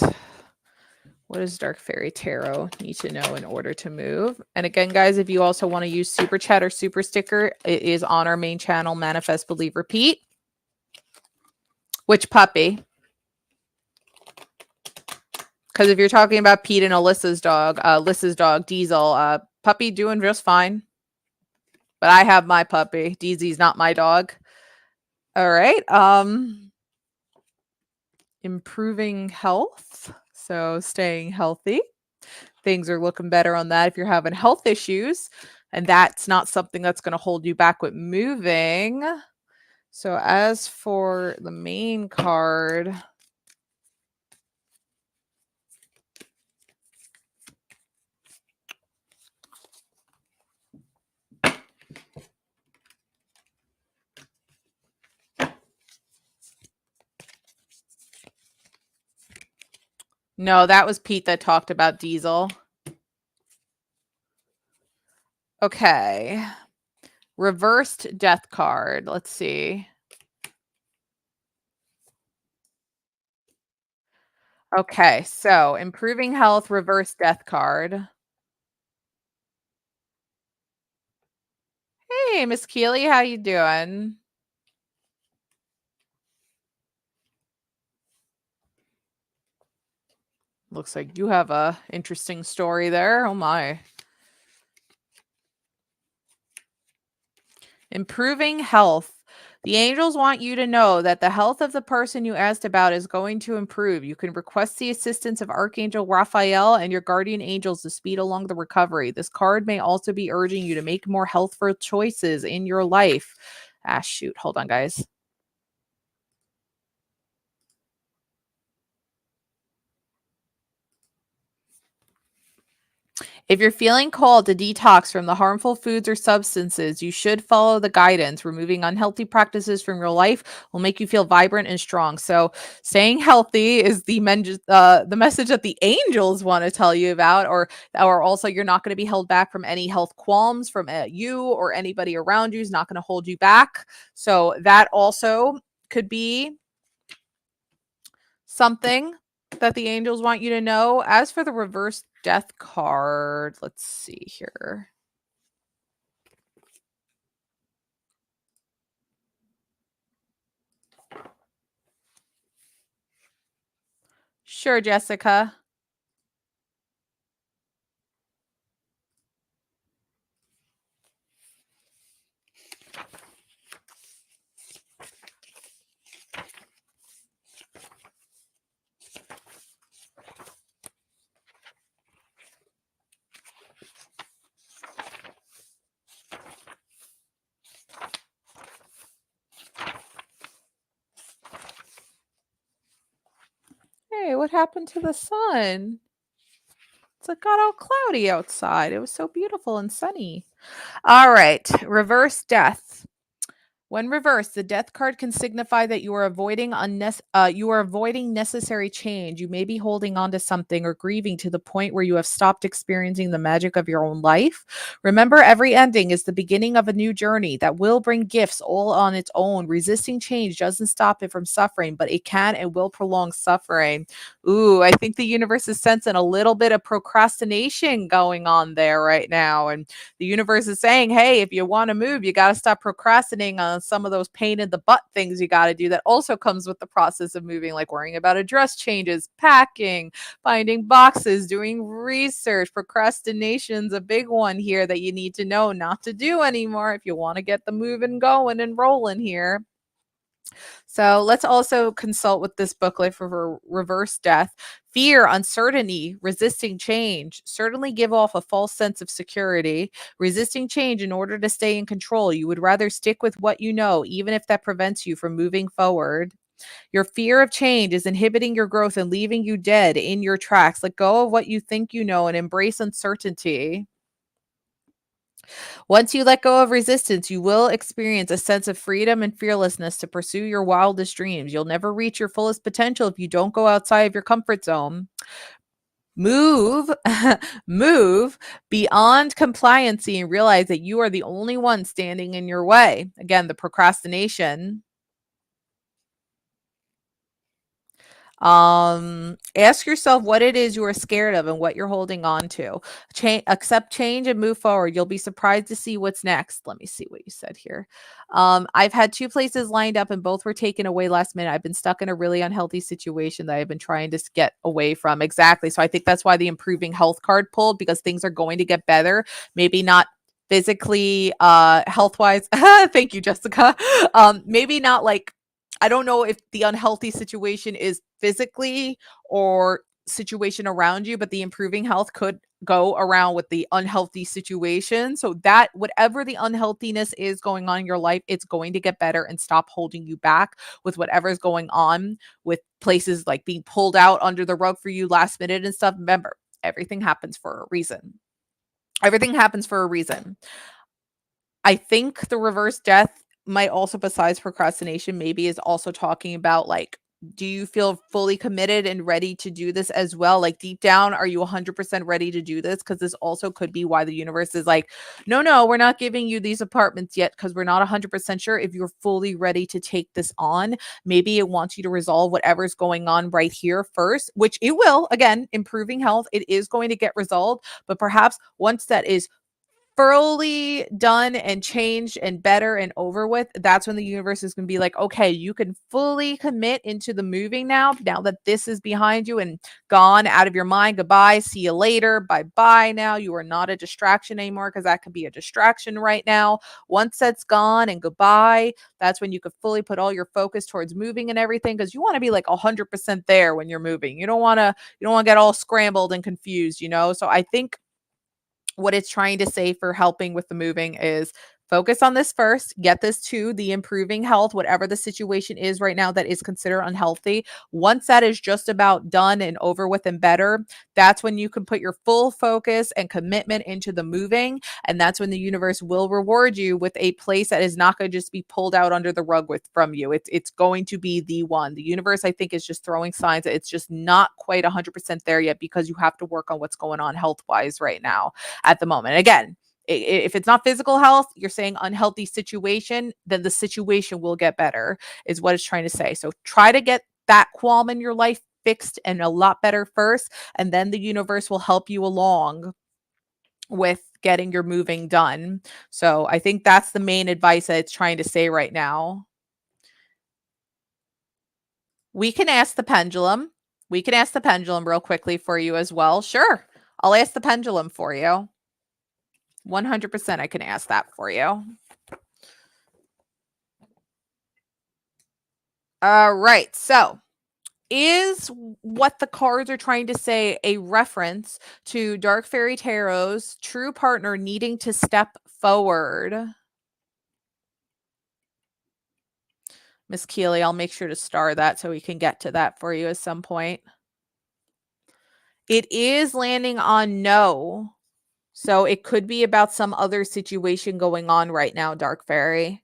What does Dark Fairy Tarot need to know in order to move? And again, guys, if you also want to use Super Chat or Super Sticker, it is on our main channel, Manifest, Believe, Repeat. Which puppy? Because if you're talking about Pete and Alyssa's dog, Diesel, puppy doing just fine. But I have my puppy. Deezy's not my dog. All right. Improving health. So staying healthy. Things are looking better on that if you're having health issues. And that's not something that's going to hold you back with moving. So as for the main card, no, that was Pete that talked about Diesel. Okay. Reversed death card. Let's see. Okay, so improving health, reverse death card. Hey, Miss Keeley, how you doing? Looks like you have a interesting story there. Oh my. Improving health. The angels want you to know that the health of the person you asked about is going to improve. You can request the assistance of Archangel Raphael and your guardian angels to speed along the recovery. This card may also be urging you to make more healthful choices in your life. Ah, shoot. Hold on, guys. If you're feeling called to detox from the harmful foods or substances, you should follow the guidance. Removing unhealthy practices from your life will make you feel vibrant and strong. So, staying healthy is the message that the angels want to tell you about, or also you're not going to be held back from any health qualms from you or anybody around you is not going to hold you back. So that also could be something that the angels want you to know. As for the reverse death card, let's see here. Sure, Jessica. Hey, what happened to the sun? It got all cloudy outside. It was so beautiful and sunny. All right, reverse death. When reversed, the death card can signify that you are avoiding necessary change. You may be holding on to something or grieving to the point where you have stopped experiencing the magic of your own life. Remember, every ending is the beginning of a new journey that will bring gifts all on its own. Resisting change doesn't stop it from suffering, but it can and will prolong suffering. Ooh, I think the universe is sensing a little bit of procrastination going on there right now. And the universe is saying, hey, if you want to move, you got to stop procrastinating on some of those pain in the butt things you got to do that also comes with the process of moving, like worrying about address changes, packing, finding boxes, doing research. Procrastination's a big one here that you need to know not to do anymore if you want to get the moving going and rolling here. So let's also consult with this booklet for reverse death. Fear, uncertainty, resisting change certainly give off a false sense of security. Resisting change in order to stay in control. You would rather stick with what you know, even if that prevents you from moving forward. Your fear of change is inhibiting your growth and leaving you dead in your tracks. Let go of what you think you know and embrace uncertainty. Once you let go of resistance, you will experience a sense of freedom and fearlessness to pursue your wildest dreams. You'll never reach your fullest potential if you don't go outside of your comfort zone. Move, move beyond compliancy and realize that you are the only one standing in your way. Again, the procrastination. Ask yourself what it is you are scared of and what you're holding on to. Accept change and move forward. You'll be surprised to see what's next. Let me see what you said here. I've had two places lined up and both were taken away last minute. I've been stuck in a really unhealthy situation that I've been trying to get away from. Exactly. So I think that's why the improving health card pulled, because things are going to get better. Maybe not physically, health wise. Thank you, Jessica. Maybe not like, I don't know if the unhealthy situation is physically or situation around you, but the improving health could go around with the unhealthy situation. So that whatever the unhealthiness is going on in your life, it's going to get better and stop holding you back with whatever's going on with places like being pulled out under the rug for you last minute and stuff. Remember, everything happens for a reason. Everything happens for a reason. I think the reverse death might also, besides procrastination, maybe is also talking about like, do you feel fully committed and ready to do this as well? Like deep down, are you 100% ready to do this? Because this also could be why the universe is like, no, we're not giving you these apartments yet because we're not 100% sure if you're fully ready to take this on. Maybe it wants you to resolve whatever's going on right here first, which it will. Again, improving health, it is going to get resolved. But perhaps once that is thoroughly done and changed and better and over with, that's when the universe is going to be like, okay, you can fully commit into the moving now that this is behind you and gone out of your mind. Goodbye, see you later, bye now. You are not a distraction anymore, because that could be a distraction right now. Once that's gone and goodbye, that's when you could fully put all your focus towards moving and everything, because you want to be like 100% there when you're moving. You don't want to get all scrambled and confused. So I think what it's trying to say for helping with the moving is focus on this first, get this to the improving health, whatever the situation is right now that is considered unhealthy. Once that is just about done and over with and better, that's when you can put your full focus and commitment into the moving. And that's when the universe will reward you with a place that is not going to just be pulled out under the rug from you. It's going to be the one. The universe, I think, is just throwing signs that it's just not quite 100% there yet, because you have to work on what's going on health wise right now at the moment. Again, if it's not physical health, you're saying unhealthy situation, then the situation will get better, is what it's trying to say. So try to get that qualm in your life fixed and a lot better first, and then the universe will help you along with getting your moving done. So I think that's the main advice that it's trying to say right now. We can ask the pendulum. We can ask the pendulum real quickly for you as well. Sure. I'll ask the pendulum for you. 100% I can ask that for you. All right. So, is what the cards are trying to say a reference to Dark Fairy Tarot's true partner needing to step forward? Miss Keeley, I'll make sure to star that so we can get to that for you at some point. It is landing on no. So it could be about some other situation going on right now, Dark Fairy.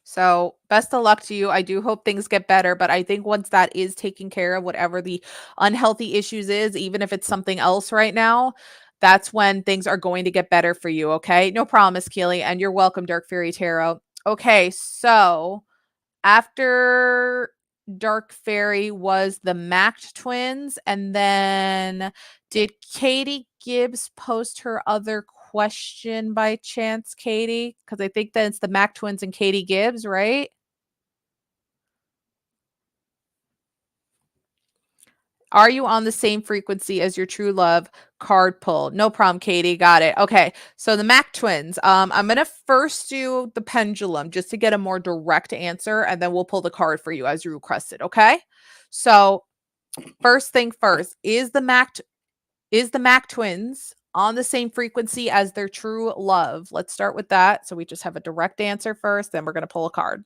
So best of luck to you. I do hope things get better, but I think once that is taken care of, whatever the unhealthy issues is, even if it's something else right now, that's when things are going to get better for you. Okay. No promise, Keely. And you're welcome, Dark Fairy Tarot. Okay. So after Dark Fairy was the Macked twins. And then did Katie Gibbs post her other question by chance, Katie? Because I think that it's the Mack twins and Katie Gibbs, right? Are you on the same frequency as your true love? Card pull. No problem, Katie. Got it. Okay. So the Mac twins. I'm gonna first do the pendulum just to get a more direct answer, and then we'll pull the card for you as you requested. Okay. So first thing first, is the Mac twins on the same frequency as their true love? Let's start with that. So we just have a direct answer first, then we're gonna pull a card.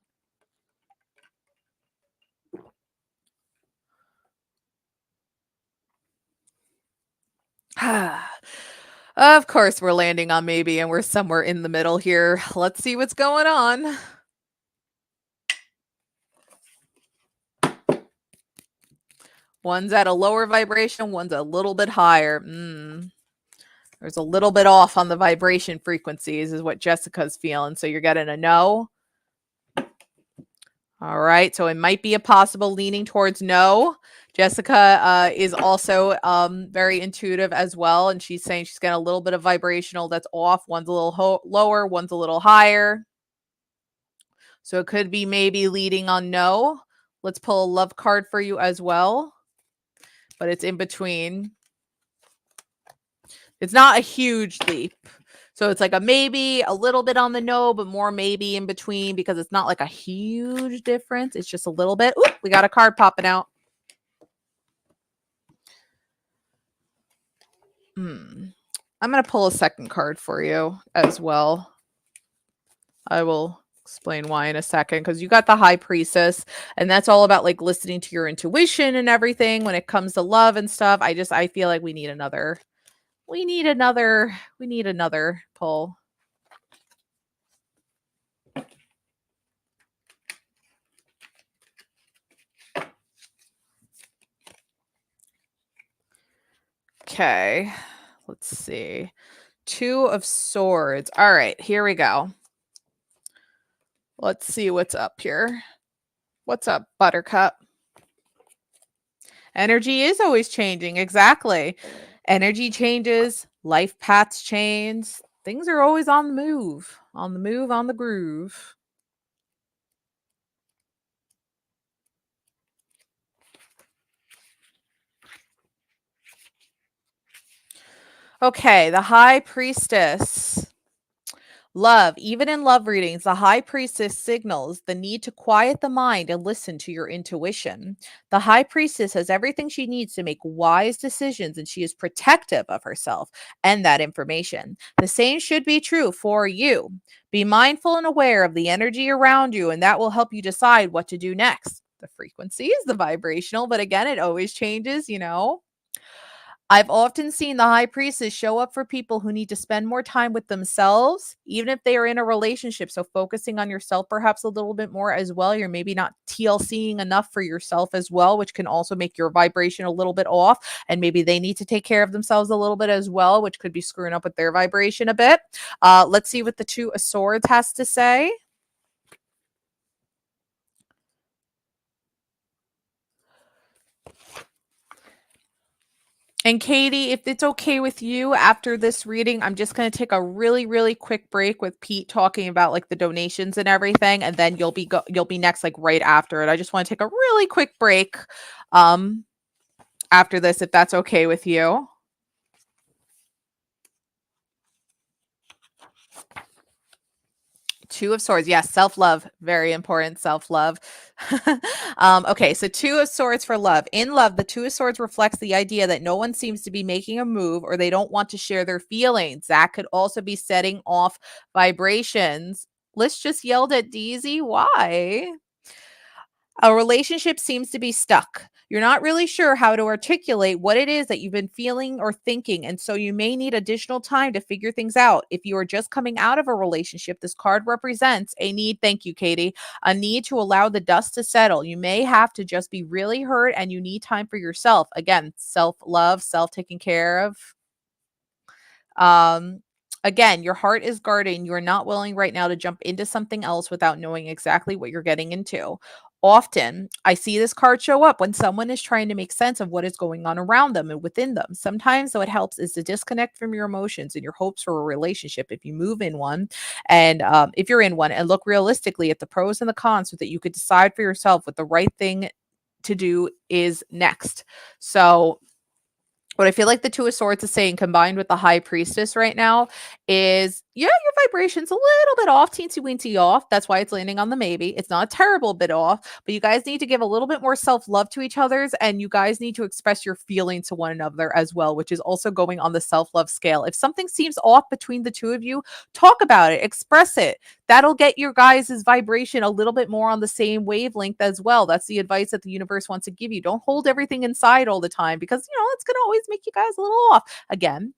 Of course, we're landing on maybe, and we're somewhere in the middle here. Let's see what's going on. One's at a lower vibration, one's a little bit higher. There's a little bit off on the vibration frequencies, is what Jessica's feeling. So you're getting a no. All right. So it might be a possible leaning towards no. Jessica is also very intuitive as well. And she's saying she's getting a little bit of vibrational that's off. One's a little lower, one's a little higher. So it could be maybe leading on no. Let's pull a love card for you as well. But it's in between. It's not a huge leap. So it's like a maybe, a little bit on the no, but more maybe in between, because it's not like a huge difference. It's just a little bit. Ooh, we got a card popping out. I'm going to pull a second card for you as well. I will explain why in a second, because you got the High Priestess, and that's all about like listening to your intuition and everything when it comes to love and stuff. I feel like we need another pull. Okay, let's see. Two of Swords. All right, here we go. Let's see what's up here. What's up, Buttercup? Energy is always changing. Exactly. Energy changes, life paths change. Things are always on the move, on the groove. Okay, the High Priestess. Love, even in love readings, the High Priestess signals the need to quiet the mind and listen to your intuition. The High Priestess has everything she needs to make wise decisions, and she is protective of herself and that information. The same should be true for you. Be mindful and aware of the energy around you, and that will help you decide what to do next. The frequency is the vibrational, but again, it always changes, you know. I've often seen the High Priestess show up for people who need to spend more time with themselves, even if they are in a relationship. So focusing on yourself perhaps a little bit more as well. You're maybe not TLCing enough for yourself as well, which can also make your vibration a little bit off. And maybe they need to take care of themselves a little bit as well, which could be screwing up with their vibration a bit. Let's see what the Two of Swords has to say. And Katie, if it's okay with you, after this reading, I'm just going to take a really, really quick break with Pete talking about like the donations and everything, and then you'll be next, like right after it. I just want to take a really quick break after this, if that's okay with you. Two of Swords. Yes, self-love. Very important. Self-love. Okay, so Two of Swords for love. In love, the Two of Swords reflects the idea that no one seems to be making a move, or they don't want to share their feelings. That could also be setting off vibrations. Let's just yelled at Deezy. Why? A relationship seems to be stuck. You're not really sure how to articulate what it is that you've been feeling or thinking, and so you may need additional time to figure things out. If you are just coming out of a relationship, this card represents a need. Thank you, Katie. A need to allow the dust to settle. You may have to just be really hurt, and you need time for yourself. Again, self-love, self-taking care of. Again, your heart is guarding. You're not willing right now to jump into something else without knowing exactly what you're getting into. Often, I see this card show up when someone is trying to make sense of what is going on around them and within them. Sometimes, what helps is to disconnect from your emotions and your hopes for a relationship if you move in one, and if you're in one, and look realistically at the pros and the cons so that you could decide for yourself what the right thing to do is next. So what I feel like the Two of Swords is saying, combined with the High Priestess right now, is yeah, your vibration's a little bit off, teensy weensy off. That's why it's landing on the maybe. It's not a terrible bit off, but you guys need to give a little bit more self-love to each other's, and you guys need to express your feelings to one another as well, which is also going on the self-love scale. If something seems off between the two of you, talk about it, express it. That'll get your guys' vibration a little bit more on the same wavelength as well. That's the advice that the universe wants to give you. Don't hold everything inside all the time, because it's going to always make you guys a little off. Again,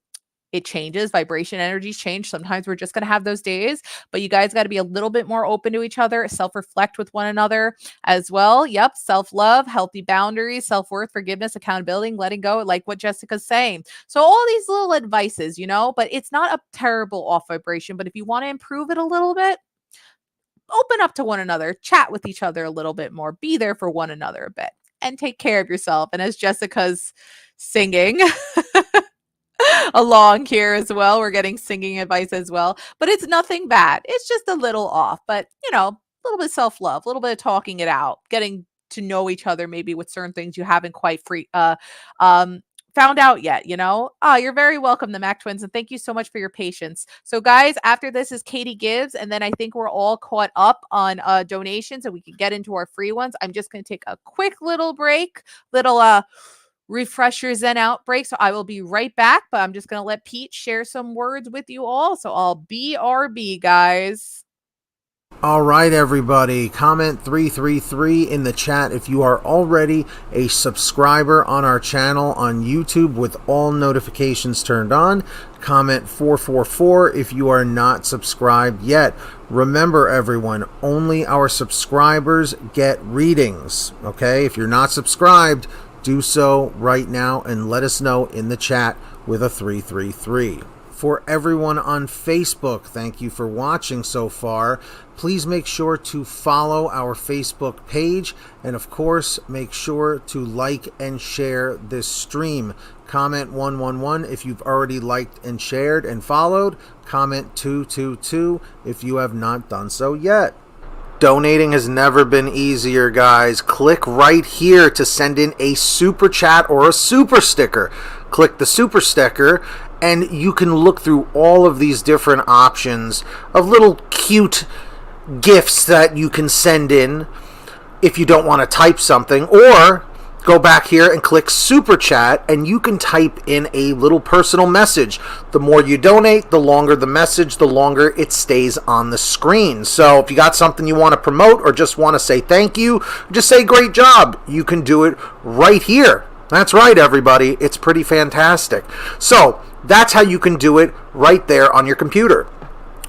it changes, vibration energies change. Sometimes we're just going to have those days, but you guys got to be a little bit more open to each other, self-reflect with one another as well. Yep, self-love, healthy boundaries, self-worth, forgiveness, accountability, letting go, like what Jessica's saying. So all these little advices, but it's not a terrible off vibration. But if you want to improve it a little bit, open up to one another, chat with each other a little bit more, be there for one another a bit, and take care of yourself. And as Jessica's singing along here as well, we're getting singing advice as well, but it's nothing bad. It's just a little off, but a little bit self-love, a little bit of talking it out, getting to know each other, maybe with certain things you haven't quite found out yet. You're very welcome, the Mac Twins, and thank you so much for your patience. So guys, after this is Katie Gibbs, and then I think we're all caught up on donations and we can get into our free ones. I'm just going to take a quick little break, refresh your Zen out break. So I will be right back, but I'm just going to let Pete share some words with you all. So I'll BRB, guys. All right, everybody, comment 333 in the chat if you are already a subscriber on our channel on YouTube with all notifications turned on. Comment 444 if you are not subscribed yet. Remember, everyone, only our subscribers get readings, okay? If you're not subscribed, do so right now and let us know in the chat with a 333. For everyone on Facebook, thank you for watching so far. Please make sure to follow our Facebook page, and of course, make sure to like and share this stream. Comment 111 if you've already liked and shared and followed. Comment 222 if you have not done so yet. Donating has never been easier, guys. Click right here to send in a super chat or a super sticker. Click the super sticker and you can look through all of these different options of little cute gifts that you can send in if you don't want to type something, or go back here and click super chat and you can type in a little personal message. The more you donate, the longer the message, the longer it stays on the screen. So if you got something you want to promote or just want to say thank you, just say great job, you can do it right here. That's right, everybody. It's pretty fantastic. So that's how you can do it right there on your computer.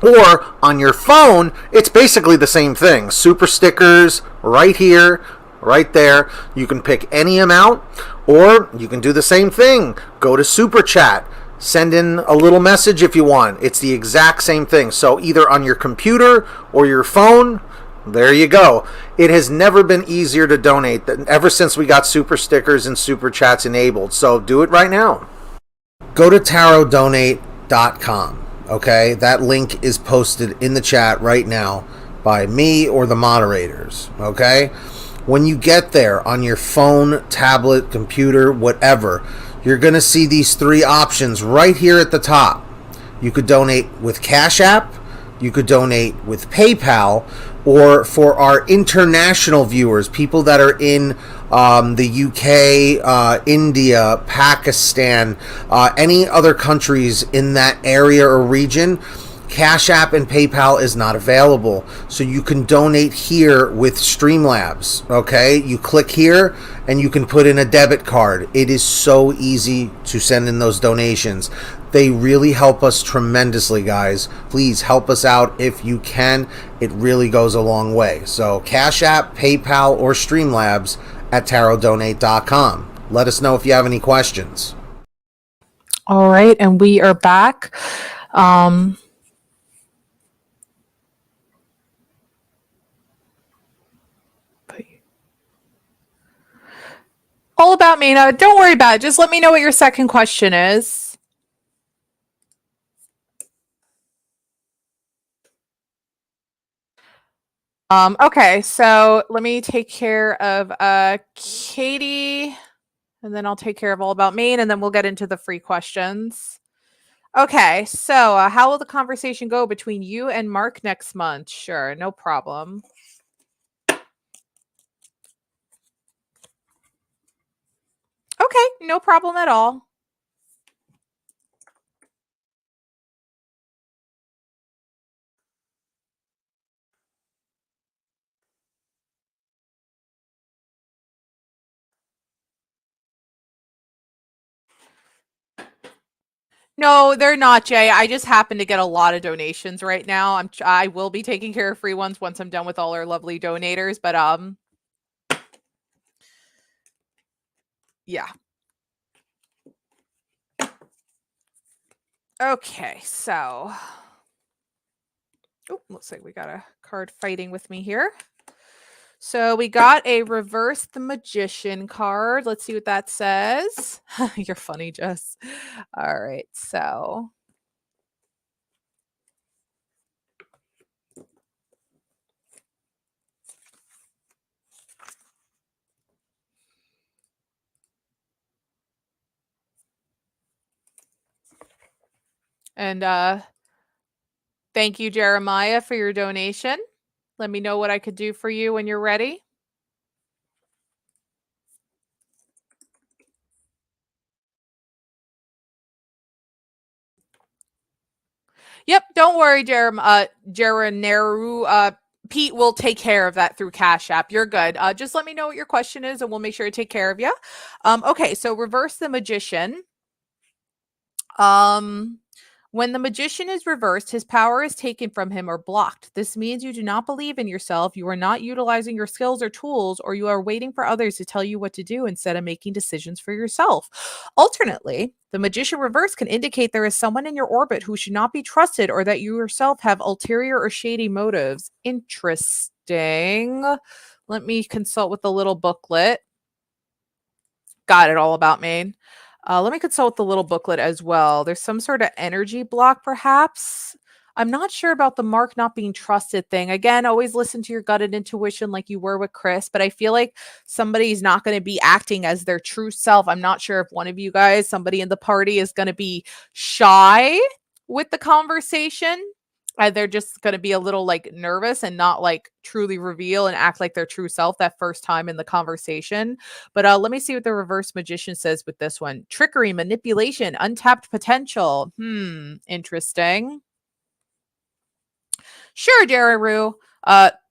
Or on your phone, it's basically the same thing. Super stickers right here, right there. You can pick any amount, or you can do the same thing. Go to super chat. Send in a little message if you want. It's the exact same thing. So either on your computer or your phone, there you go. It has never been easier to donate ever since we got super stickers and super chats enabled. So do it right now. Go to @tarotdonate.com. Okay, that link is posted in the chat right now by me or the moderators. Okay, when you get there on your phone, tablet, computer, whatever, you're going to see these three options right here at the top. You could donate with Cash App, you could donate with PayPal, or for our international viewers, people that are in the UK, India, Pakistan, any other countries in that area or region, Cash App and PayPal is not available. So you can donate here with Streamlabs, okay? You click here and you can put in a debit card. It is so easy to send in those donations. They really help us tremendously, guys. Please help us out if you can. It really goes a long way. So Cash App, PayPal, or Streamlabs at @tarotdonate.com. Let us know if you have any questions. All right, and we are back. All about me. Now, don't worry about it. Just let me know what your second question is. Okay, so let me take care of Katie, and then I'll take care of All About Maine, and then we'll get into the free questions. Okay, so how will the conversation go between you and Mark next month? Sure, no problem. Okay, no problem at all. No, they're not, Jay. I just happen to get a lot of donations right now. I will be taking care of free ones once I'm done with all our lovely donators, but yeah. Okay, so looks like we got a card fighting with me here. So we got a reverse the magician card. Let's see what that says. You're funny, Jess. All right, so and thank you, Jeremiah, for your donation. Let me know what I could do for you when you're ready. Yep, don't worry, Jereneru. Pete will take care of that through Cash App. You're good. Just let me know what your question is, and we'll make sure to take care of you. Okay, so reverse the magician. Um, when the magician is reversed, his power is taken from him or blocked. This means you do not believe in yourself, you are not utilizing your skills or tools, or you are waiting for others to tell you what to do instead of making decisions for yourself. Alternately, the magician reverse can indicate there is someone in your orbit who should not be trusted or that you yourself have ulterior or shady motives. Interesting. Let me consult with the little booklet. Got it, All About Maine. Let me consult the little booklet as well. There's some sort of energy block, perhaps. I'm not sure about the Mark not being trusted thing. Again, always listen to your gut and intuition like you were with Chris, but I feel like somebody's not going to be acting as their true self. I'm not sure if one of you guys, somebody in the party, is going to be shy with the conversation. They're just going to be a little like nervous and not like truly reveal and act like their true self that first time in the conversation. But let me see what the reverse magician says with this one. Trickery, manipulation, untapped potential. Interesting. Sure, Jeraru.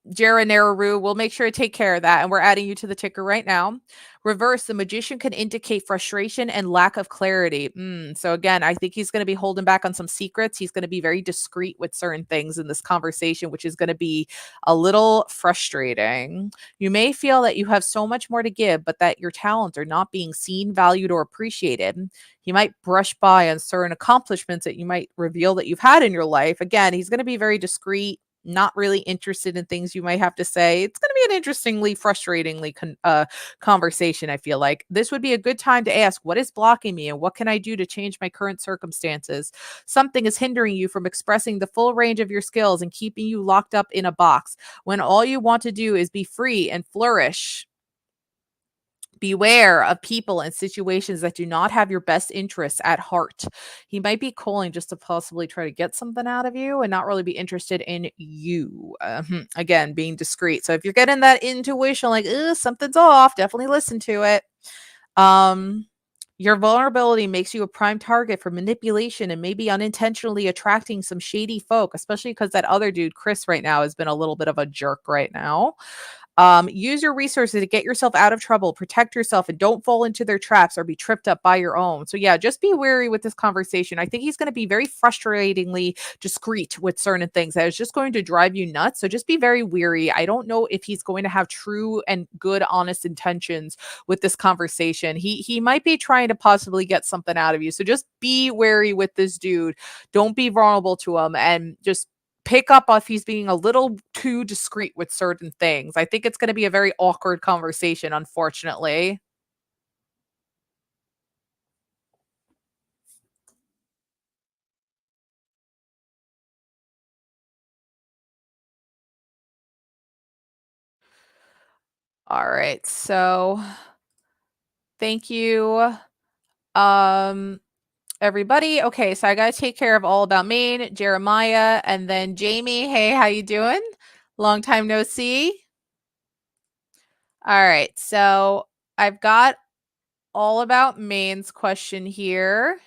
Jeraneru, we'll make sure to take care of that. And we're adding you to the ticker right now. Reverse, the magician can indicate frustration and lack of clarity. So again, I think he's going to be holding back on some secrets. He's going to be very discreet with certain things in this conversation, which is going to be a little frustrating. You may feel that you have so much more to give, but that your talents are not being seen, valued, or appreciated. He might brush by on certain accomplishments that you might reveal that you've had in your life. Again, he's going to be very discreet, not really interested in things you might have to say. It's going to be an interestingly, frustratingly conversation, I feel like. This would be a good time to ask, what is blocking me and what can I do to change my current circumstances? Something is hindering you from expressing the full range of your skills and keeping you locked up in a box when all you want to do is be free and flourish. Beware of people and situations that do not have your best interests at heart. He might be calling just to possibly try to get something out of you and not really be interested in you. Again, being discreet. So if you're getting that intuition, like, something's off, definitely listen to it. Your vulnerability makes you a prime target for manipulation and maybe unintentionally attracting some shady folk, especially because that other dude, Chris, right now has been a little bit of a jerk right now. Use your resources to get yourself out of trouble, protect yourself, and don't fall into their traps or be tripped up by your own. So, yeah, just be wary with this conversation. I think he's going to be very frustratingly discreet with certain things that is just going to drive you nuts. So, just be very weary. I don't know if he's going to have true and good, honest intentions with this conversation. He might be trying to possibly get something out of you. So, just be wary with this dude. Don't be vulnerable to him and just pick up if he's being a little too discreet with certain things. I think it's going to be a very awkward conversation, unfortunately. All right. So thank you. Everybody. Okay, so I got to take care of All About Maine, Jeremiah, and then Jamie. Hey, how you doing? Long time no see. All right. So I've got All About Maine's question here.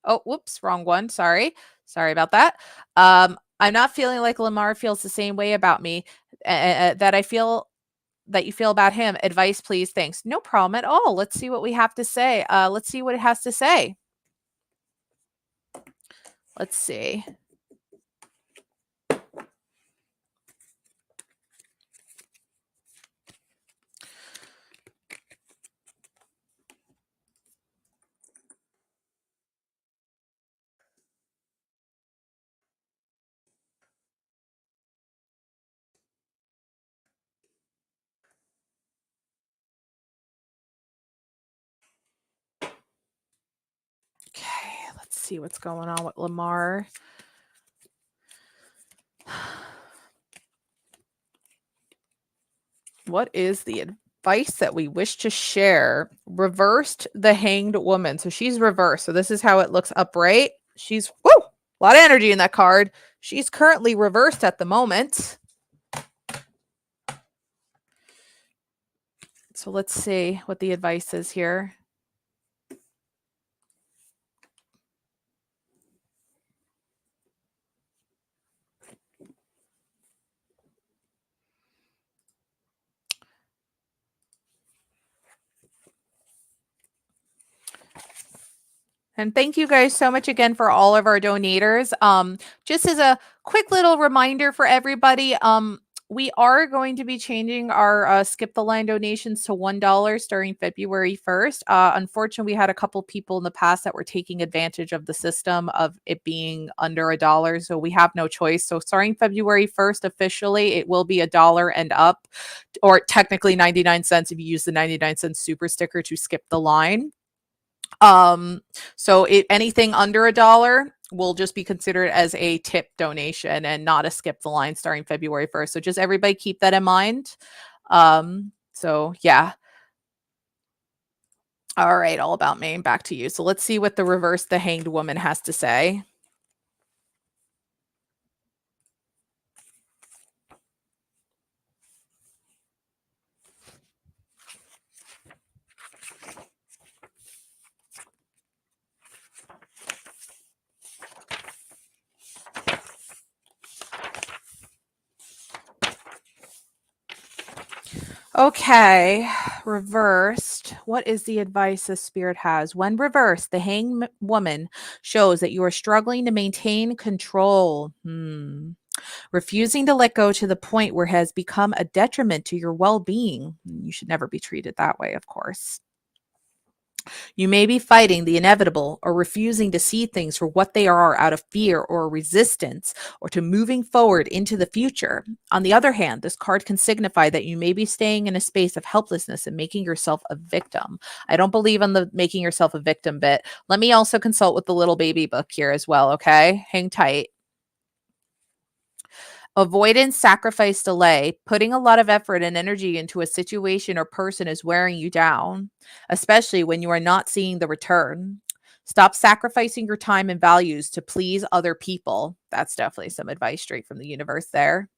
Oh, whoops, wrong one. Sorry. Sorry about that. I'm not feeling like Lamar feels the same way about me that I feel that you feel about him. Advice, please. Thanks. No problem at all. Let's see what we have to say. Let's see what it has to say. Let's see. Okay, let's see what's going on with Lamar. What is the advice that we wish to share? Reversed the Hanged Woman. So she's reversed. So this is how it looks upright. She's, woo, a lot of energy in that card. She's currently reversed at the moment. So let's see what the advice is here. And thank you guys so much again for all of our donators. Just as a quick little reminder for everybody, we are going to be changing our skip the line donations to $1 starting February 1st. Unfortunately, we had a couple people in the past that were taking advantage of the system of it being under $1, so we have no choice. So starting February 1st, officially, it will be $1 and up, or technically 99 cents if you use the 99-cent super sticker to skip the line. So anything under $1 will just be considered as a tip donation and not a skip the line starting February 1st. So just everybody keep that in mind. So yeah. All right, All About Maine, back to you. So let's see what the reverse the Hanged Woman has to say. Okay, reversed. What is the advice the spirit has? When reversed, the hanged woman shows that you are struggling to maintain control. Refusing to let go to the point where it has become a detriment to your well-being. You should never be treated that way, of course. You may be fighting the inevitable or refusing to see things for what they are out of fear or resistance or to moving forward into the future. On the other hand, this card can signify that you may be staying in a space of helplessness and making yourself a victim. I don't believe on the making yourself a victim bit. Let me also consult with the little baby book here as well, okay? Hang tight. Avoidance, sacrifice, delay. Putting a lot of effort and energy into a situation or person is wearing you down, especially when you are not seeing the return. Stop sacrificing your time and values to please other people. That's definitely some advice straight from the universe there.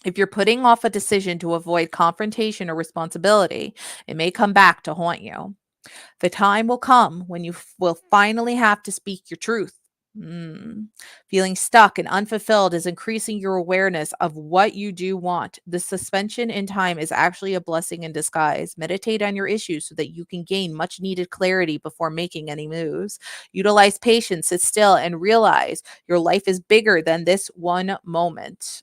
If you're putting off a decision to avoid confrontation or responsibility, it may come back to haunt you. The time will come when you will finally have to speak your truth. Feeling stuck and unfulfilled is increasing your awareness of what you do want. The suspension in time is actually a blessing in disguise. Meditate on your issues so that you can gain much needed clarity before making any moves. Utilize patience, sit still, and realize your life is bigger than this one moment.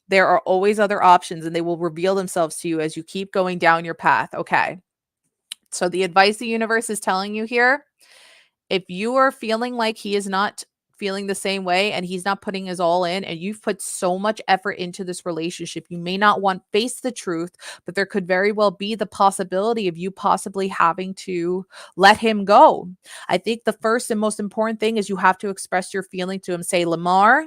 There are always other options, and they will reveal themselves to you as you keep going down your path. Okay. So the advice the universe is telling you here, if you are feeling like he is not feeling the same way and he's not putting his all in and you've put so much effort into this relationship, you may not want face the truth, but there could very well be the possibility of you possibly having to let him go. I think the first and most important thing is you have to express your feeling to him. Say, Lamar,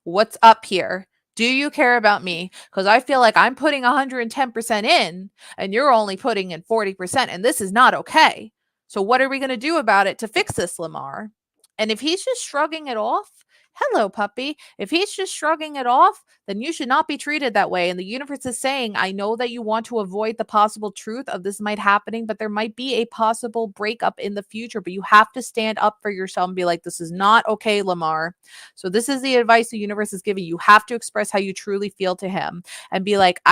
what's up here? Do you care about me? Because I feel like I'm putting 110% in and you're only putting in 40%, and this is not okay. So, what are we going to do about it to fix this, Lamar? And if he's just shrugging it off, hello, puppy. If he's just shrugging it off, then you should not be treated that way. And the universe is saying, I know that you want to avoid the possible truth of this might happening, but there might be a possible breakup in the future. But you have to stand up for yourself and be like, this is not okay, Lamar. So this is the advice the universe is giving. You have to express how you truly feel to him and be like,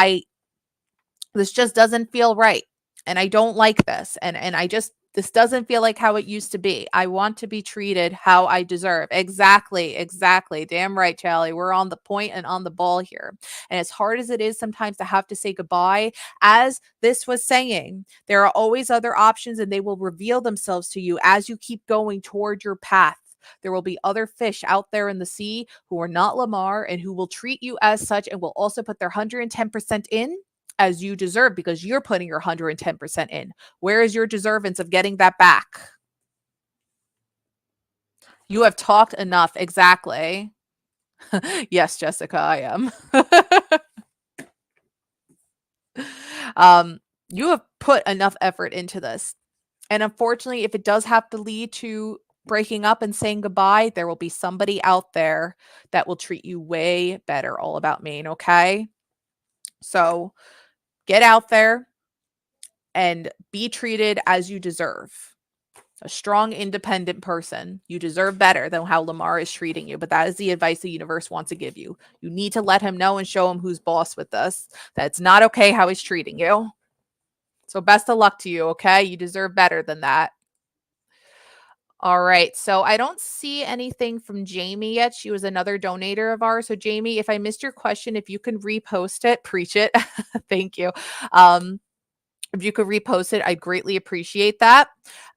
this just doesn't feel right. And I don't like this. And this doesn't feel like how it used to be. I want to be treated how I deserve. Exactly. Damn right, Charlie. We're on the point and on the ball here. And as hard as it is sometimes to have to say goodbye, as this was saying, there are always other options and they will reveal themselves to you as you keep going toward your path. There will be other fish out there in the sea who are not Lamar and who will treat you as such and will also put their 110% in as you deserve because you're putting your 110% in. Where is your deservance of getting that back? You have talked enough. Exactly. Yes, Jessica, I am. You have put enough effort into this. And unfortunately, if it does have to lead to breaking up and saying goodbye, there will be somebody out there that will treat you way better. All about Maine, okay? So get out there and be treated as you deserve. A strong, independent person. You deserve better than how Lamar is treating you. But that is the advice the universe wants to give you. You need to let him know and show him who's boss with this. That's not okay how he's treating you. So best of luck to you, okay? You deserve better than that. All right. So I don't see anything from Jamie yet. She was another donator of ours. So Jamie, if I missed your question, if you can repost it, preach it. Thank you. If you could repost it, I'd greatly appreciate that.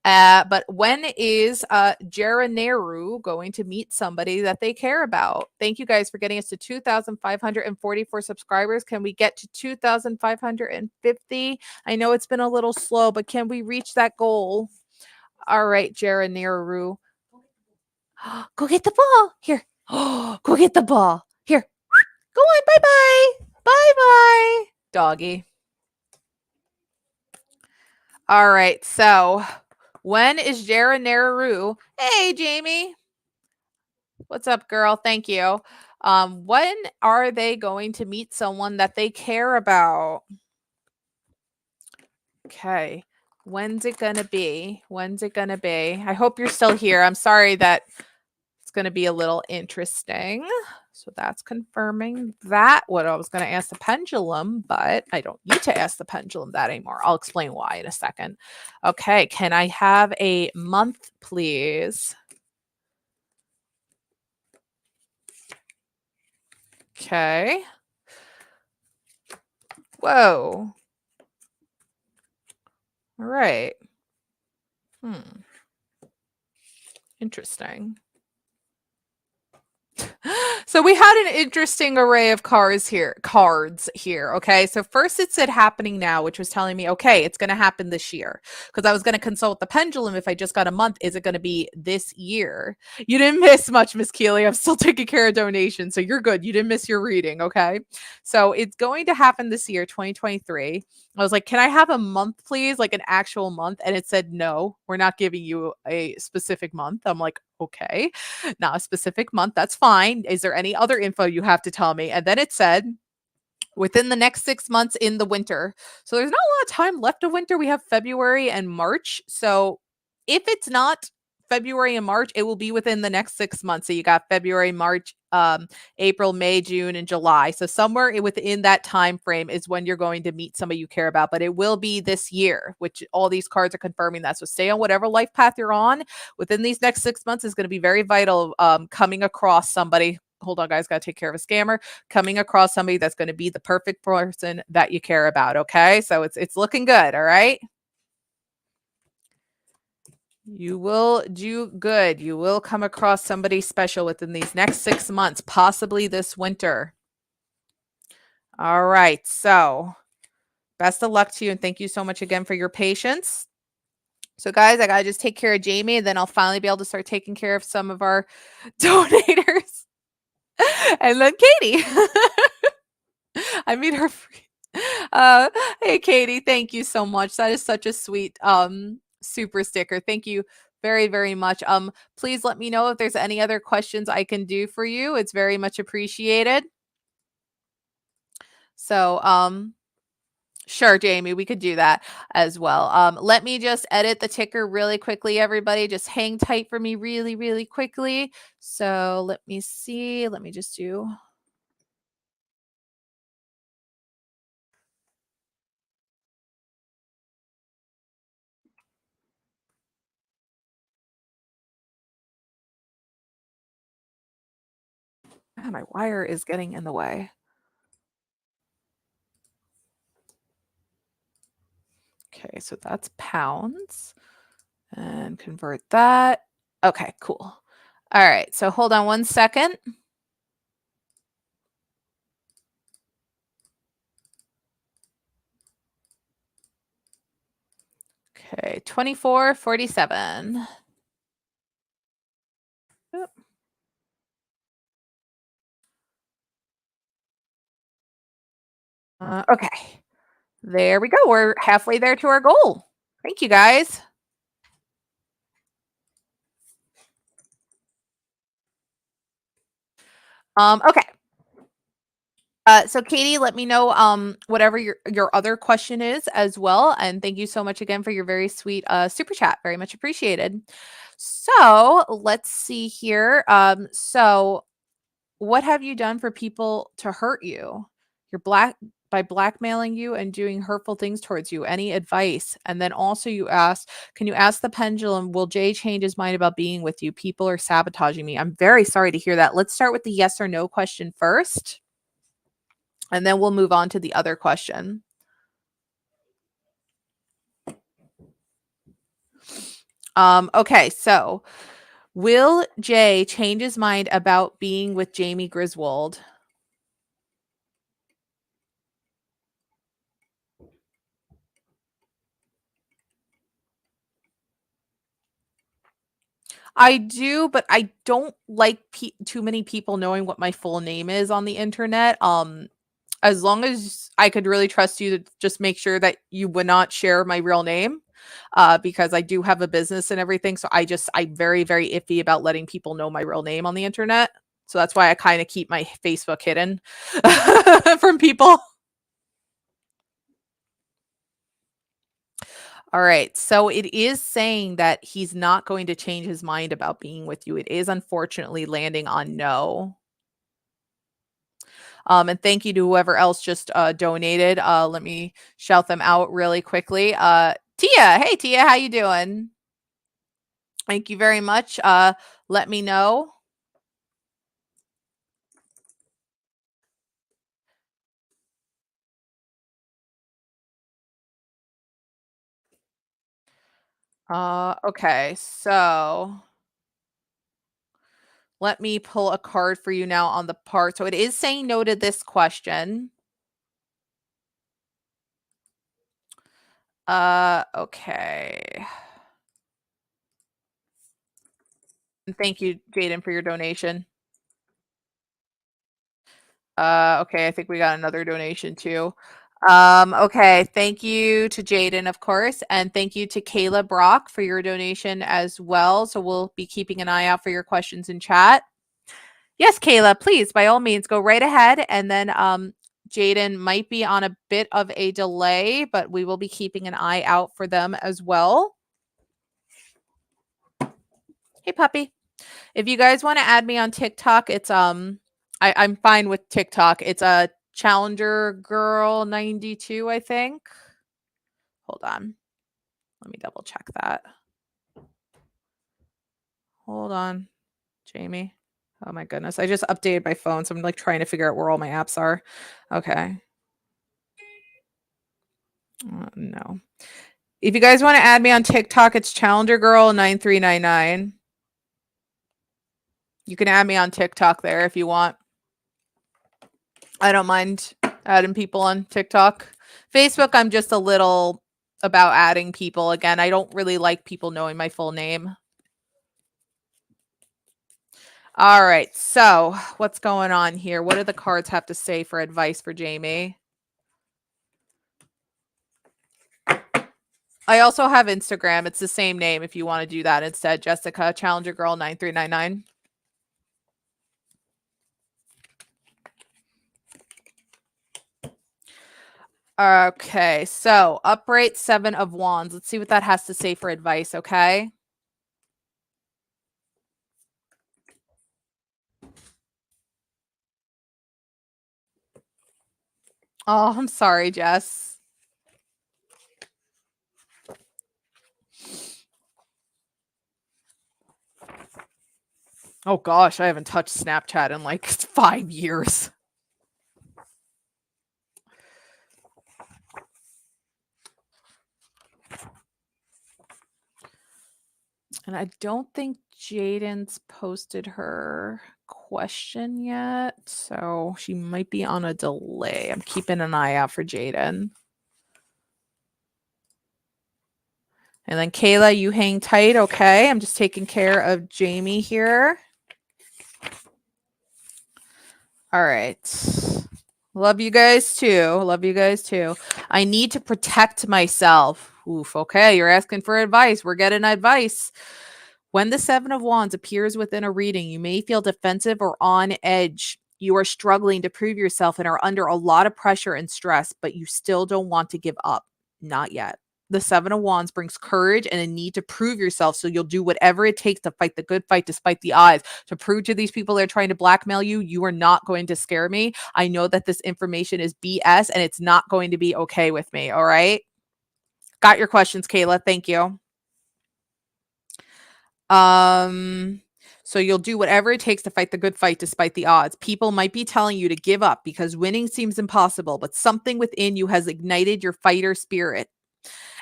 But when is ʻtēroʊ going to meet somebody that they care about? Thank you guys for getting us to 2,544 subscribers. Can we get to 2,550? I know it's been a little slow, but can we reach that goal? All right, ʻtēroʊ. Go get the ball. Here. Go get the ball. Here. Go on. Bye-bye. Bye-bye. Doggy. All right. So when is ʻtēroʊ? Hey, Jamie. What's up, girl? Thank you. When are they going to meet someone that they care about? Okay. When's it going to be? When's it going to be? I hope you're still here. I'm sorry that it's going to be a little interesting. So that's confirming that. What I was going to ask the pendulum, but I don't need to ask the pendulum that anymore. I'll explain why in a second. Okay. Can I have a month, please? Okay. Whoa. All right. Interesting. So we had an interesting array of cards here. Okay. So first it said happening now, which was telling me, okay, it's going to happen this year. Because I was going to consult the pendulum. If I just got a month, is it going to be this year? You didn't miss much, Miss Keeley. I'm still taking care of donations. So you're good. You didn't miss your reading. Okay. So it's going to happen this year, 2023. I was like, can I have a month, please? Like an actual month. And it said, no, we're not giving you a specific month. I'm like, okay, not a specific month. That's fine. Is there any other info you have to tell me? And then it said, within the next 6 months in the winter. So there's not a lot of time left of winter. We have February and March. So if it's not February and March, it will be within the next 6 months. So you got February, March, April, May, June, and July. So somewhere within that time frame is when you're going to meet somebody you care about. But it will be this year, which all these cards are confirming that. So stay on whatever life path you're on. Within these next 6 months is going to be very vital. Coming across somebody. Hold on, guys. Got to take care of a scammer. Coming across somebody that's going to be the perfect person that you care about. Okay, so it's looking good. All right. You will do good. You will come across somebody special within these next 6 months, possibly this winter. All right. So best of luck to you. And thank you so much again for your patience. So guys, I got to just take care of Jamie and then I'll finally be able to start taking care of some of our donators. And then Katie. I meet her. Hey, Katie, thank you so much. That is such a sweet super sticker. Thank you very, very much. Please let me know if there's any other questions I can do for you. It's very much appreciated. So, sure, Jamie, we could do that as well. Let me just edit the ticker really quickly, everybody. Just hang tight for me really, really quickly. So let me see. Let me just do. Ah, my wire is getting in the way. Okay, so that's pounds. And convert that. Okay, cool. All right, so hold on one second. Okay, 24.47. Okay, there we go. We're halfway there to our goal. Thank you, guys. Okay. So Katie, let me know whatever your other question is as well. And thank you so much again for your very sweet super chat. Very much appreciated. So let's see here. So what have you done for people to hurt you? You're by blackmailing you and doing hurtful things towards you. Any advice? And then also you asked, can you ask the pendulum, will Jay change his mind about being with you? People are sabotaging me. I'm very sorry to hear that. Let's start with the yes or no question first. And then we'll move on to the other question. Okay, so will Jay change his mind about being with Jamie Griswold? I do, but I don't like too many people knowing what my full name is on the internet. As long as I could really trust you to just make sure that you would not share my real name, because I do have a business and everything. So I'm very, very iffy about letting people know my real name on the internet. So that's why I kind of keep my Facebook hidden from people. All right. So it is saying that he's not going to change his mind about being with you. It is unfortunately landing on no. And thank you to whoever else just donated. Let me shout them out really quickly. Tia, hey Tia, how you doing? Thank you very much. Let me know. Okay, so let me pull a card for you now on the part. So it is saying no to this question. Okay. And thank you, Jaden, for your donation. Okay, I think we got another donation too. Okay, thank you to Jaden, of course, and thank you to Kayla Brock for your donation as well. So we'll be keeping an eye out for your questions in chat. Yes, Kayla, please, by all means, go right ahead. And then Jaden might be on a bit of a delay, but we will be keeping an eye out for them as well. Hey, puppy. If you guys want to add me on TikTok, it's I'm fine with TikTok. It's a Challenger Girl 92, I think. Hold on. Let me double check that. Hold on, Jamie. Oh my goodness. I just updated my phone, so I'm like trying to figure out where all my apps are. Okay. No. If you guys want to add me on TikTok, it's Challenger Girl 9399. You can add me on TikTok there if you want. I don't mind adding people on TikTok. Facebook, I'm just a little about adding people. Again, I don't really like people knowing my full name. All right. So, what's going on here? What do the cards have to say for advice for Jamie? I also have Instagram. It's the same name if you want to do that instead. Jessica, Challenger Girl 9399. Okay, so upright 7 of Wands. Let's see what that has to say for advice, okay? Oh, I'm sorry, Jess. Oh gosh, I haven't touched Snapchat in like 5 years. And I don't think Jaden's posted her question yet, so she might be on a delay. I'm keeping an eye out for Jaden. And then Kayla, you hang tight, okay? I'm just taking care of Jamie here. All right. Love you guys too. Love you guys too. I need to protect myself. Oof, okay. You're asking for advice. We're getting advice. When the 7 of Wands appears within a reading, you may feel defensive or on edge. You are struggling to prove yourself and are under a lot of pressure and stress, but you still don't want to give up. Not yet. The 7 of Wands brings courage and a need to prove yourself, so you'll do whatever it takes to fight the good fight despite the odds, to prove to these people that are trying to blackmail you, you are not going to scare me. I know that this information is BS and it's not going to be okay with me, all right? Got your questions, Kayla. Thank you. So you'll do whatever it takes to fight the good fight despite the odds. People might be telling you to give up because winning seems impossible, but something within you has ignited your fighter spirit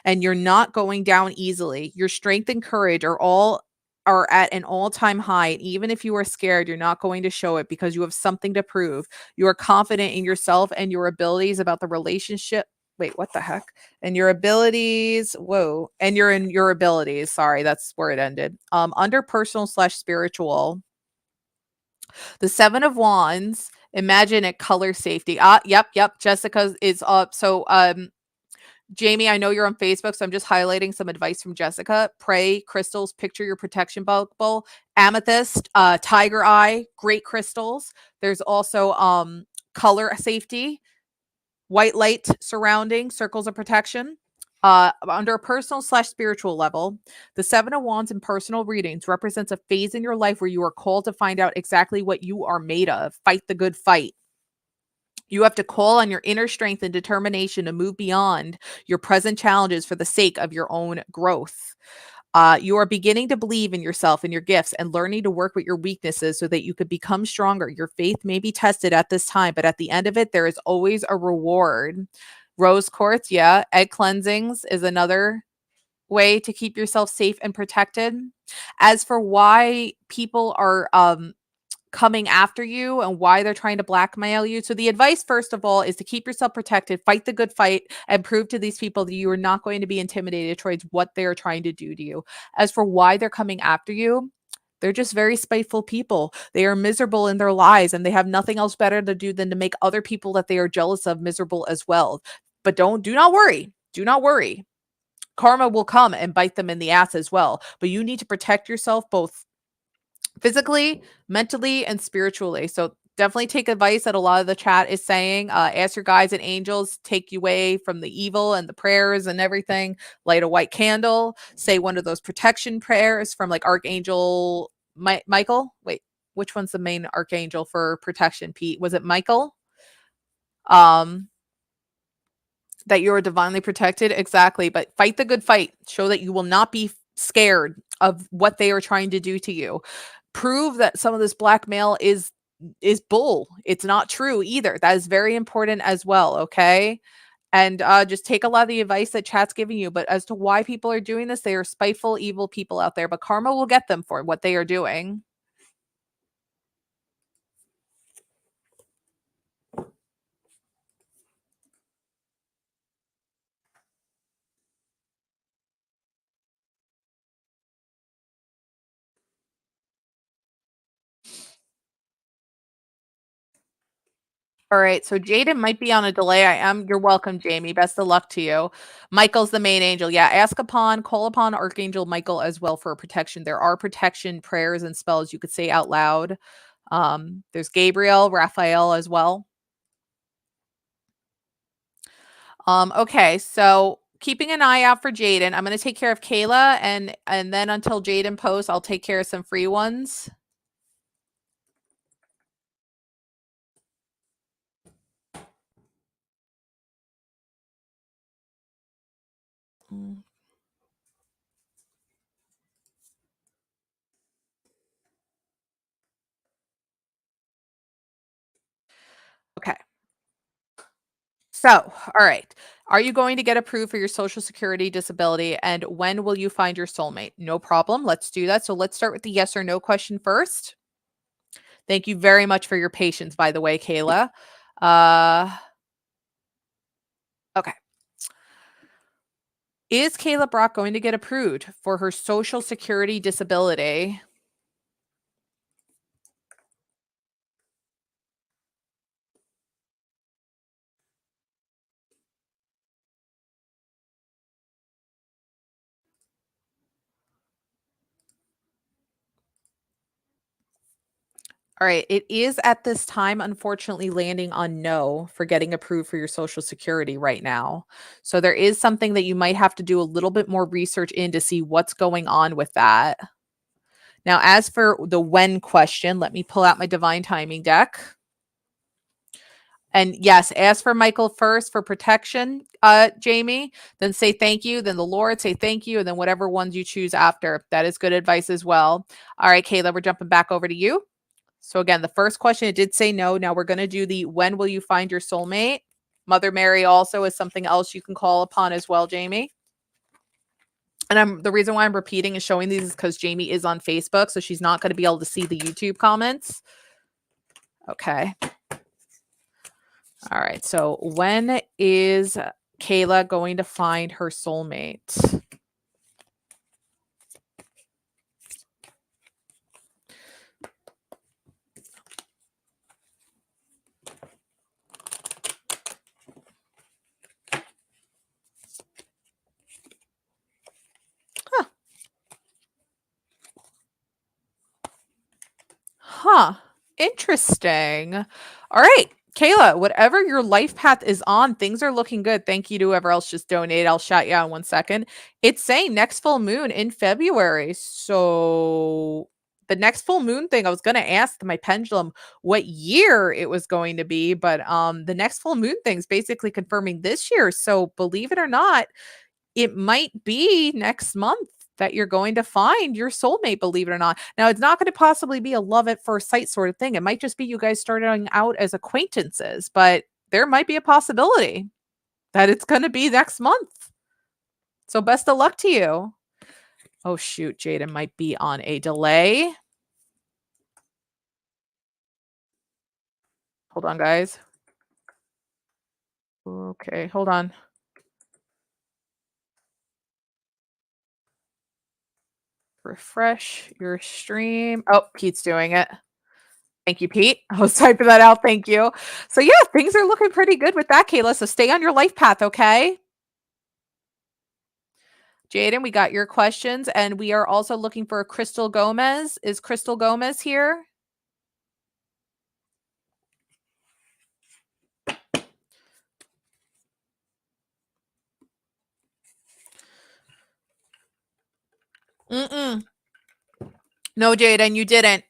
and you're not going down easily. Your strength and courage are at an all-time high, and even if you are scared, you're not going to show it because you have something to prove. You are confident in yourself and your abilities about the relationship. Wait, what the heck? And your abilities. Whoa. And you're in your abilities. Sorry, that's where it ended. Under personal / spiritual, the 7 of Wands. Imagine it color safety. Yep. Jessica is up. So Jamie, I know you're on Facebook, so I'm just highlighting some advice from Jessica. Pray, crystals, picture your protection bubble, amethyst, tiger eye, great crystals. There's also color safety, white light surrounding, circles of protection. Under a personal / spiritual level, the 7 of Wands in personal readings represents a phase in your life where you are called to find out exactly what you are made of. Fight the good fight. You have to call on your inner strength and determination to move beyond your present challenges for the sake of your own growth. You are beginning to believe in yourself and your gifts and learning to work with your weaknesses so that you could become stronger. Your faith may be tested at this time, but at the end of it, there is always a reward. Rose quartz, yeah. Egg cleansings is another way to keep yourself safe and protected. As for why people are coming after you and why they're trying to blackmail you. So the advice, first of all, is to keep yourself protected, fight the good fight, and prove to these people that you are not going to be intimidated towards what they are trying to do to you. As for why they're coming after you, they're just very spiteful people. They are miserable in their lives and they have nothing else better to do than to make other people that they are jealous of miserable as well. But do not worry. Do not worry. Karma will come and bite them in the ass as well. But you need to protect yourself both physically, mentally, and spiritually. So definitely take advice that a lot of the chat is saying. Ask your guides and angels, take you away from the evil and the prayers and everything. Light a white candle. Say one of those protection prayers from like Archangel Michael. Wait, which one's the main archangel for protection, Pete? Was it Michael? Um, that you are divinely protected. Exactly. But fight the good fight. Show that you will not be scared of what they are trying to do to you. Prove that some of this blackmail is bull. It's not true either. That is very important as well, okay? And just take a lot of the advice that chat's giving you. But as to why people are doing this, they are spiteful, evil people out there. But karma will get them for what they are doing. All right, so Jaden might be on a delay. You're welcome, Jamie. Best of luck to you. Michael's the main angel. Yeah, call upon Archangel Michael as well for protection. There are protection prayers and spells you could say out loud. There's Gabriel, Raphael as well. Okay, so keeping an eye out for Jaden. I'm gonna take care of Kayla, and then until Jaden posts, I'll take care of some free ones. Okay. So, all right. Are you going to get approved for your social security disability? And when will you find your soulmate? No problem. Let's do that. So let's start with the yes or no question first. Thank you very much for your patience, by the way, Kayla. Okay. Is Kayla Brock going to get approved for her social security disability? All right. It is at this time, unfortunately, landing on no for getting approved for your social security right now. So there is something that you might have to do a little bit more research in to see what's going on with that. Now, as for the when question, let me pull out my divine timing deck. And yes, ask for Michael first for protection, Jamie, then say thank you, then the Lord, say thank you, and then whatever ones you choose after. That is good advice as well. All right, Kayla, we're jumping back over to you. So again, the first question, it did say no. Now we're going to do the when will you find your soulmate? Mother Mary also is something else you can call upon as well, Jamie. And the reason why I'm repeating and showing these is because Jamie is on Facebook, so she's not going to be able to see the YouTube comments. Okay. All right. So when is Kayla going to find her soulmate? Huh. Huh. Interesting. All right. Kayla, whatever your life path is on, things are looking good. Thank you to whoever else just donated. I'll shout you out in 1 second. It's saying next full moon in February. So the next full moon thing, I was going to ask my pendulum what year it was going to be, but the next full moon thing is basically confirming this year. So believe it or not, it might be next month that you're going to find your soulmate, believe it or not. Now, it's not going to possibly be a love at first sight sort of thing. It might just be you guys starting out as acquaintances, but there might be a possibility that it's going to be next month. So, best of luck to you. Oh, shoot. Jaden might be on a delay. Hold on, guys. Okay, hold on. Refresh your stream. Oh, Pete's doing it. Thank you, Pete. I was typing that out. Thank you. So yeah, things are looking pretty good with that, Kayla. So stay on your life path, okay? Jaden, we got your questions, and we are also looking for Crystal Gomez. Is Crystal Gomez here? Mm-mm. No, Jaden, you didn't.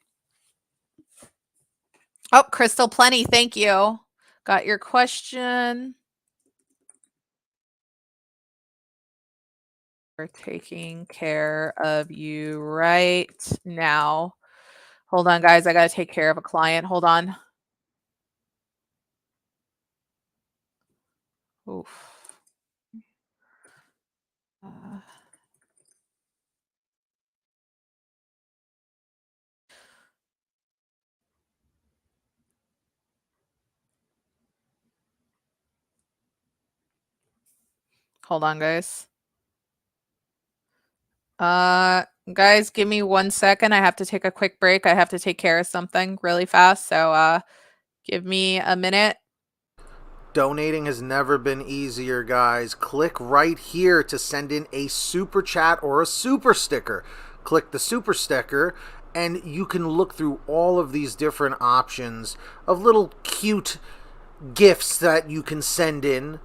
Oh, Crystal, plenty. Thank you. Got your question. We're taking care of you right now. Hold on, guys. I got to take care of a client. Hold on. Oof. Hold on, guys. Guys, give me 1 second. I have to take a quick break. I have to take care of something really fast. So, give me a minute. Donating has never been easier, guys. Click right here to send in a super chat or a super sticker. Click the super sticker and you can look through all of these different options of little cute gifts that you can send in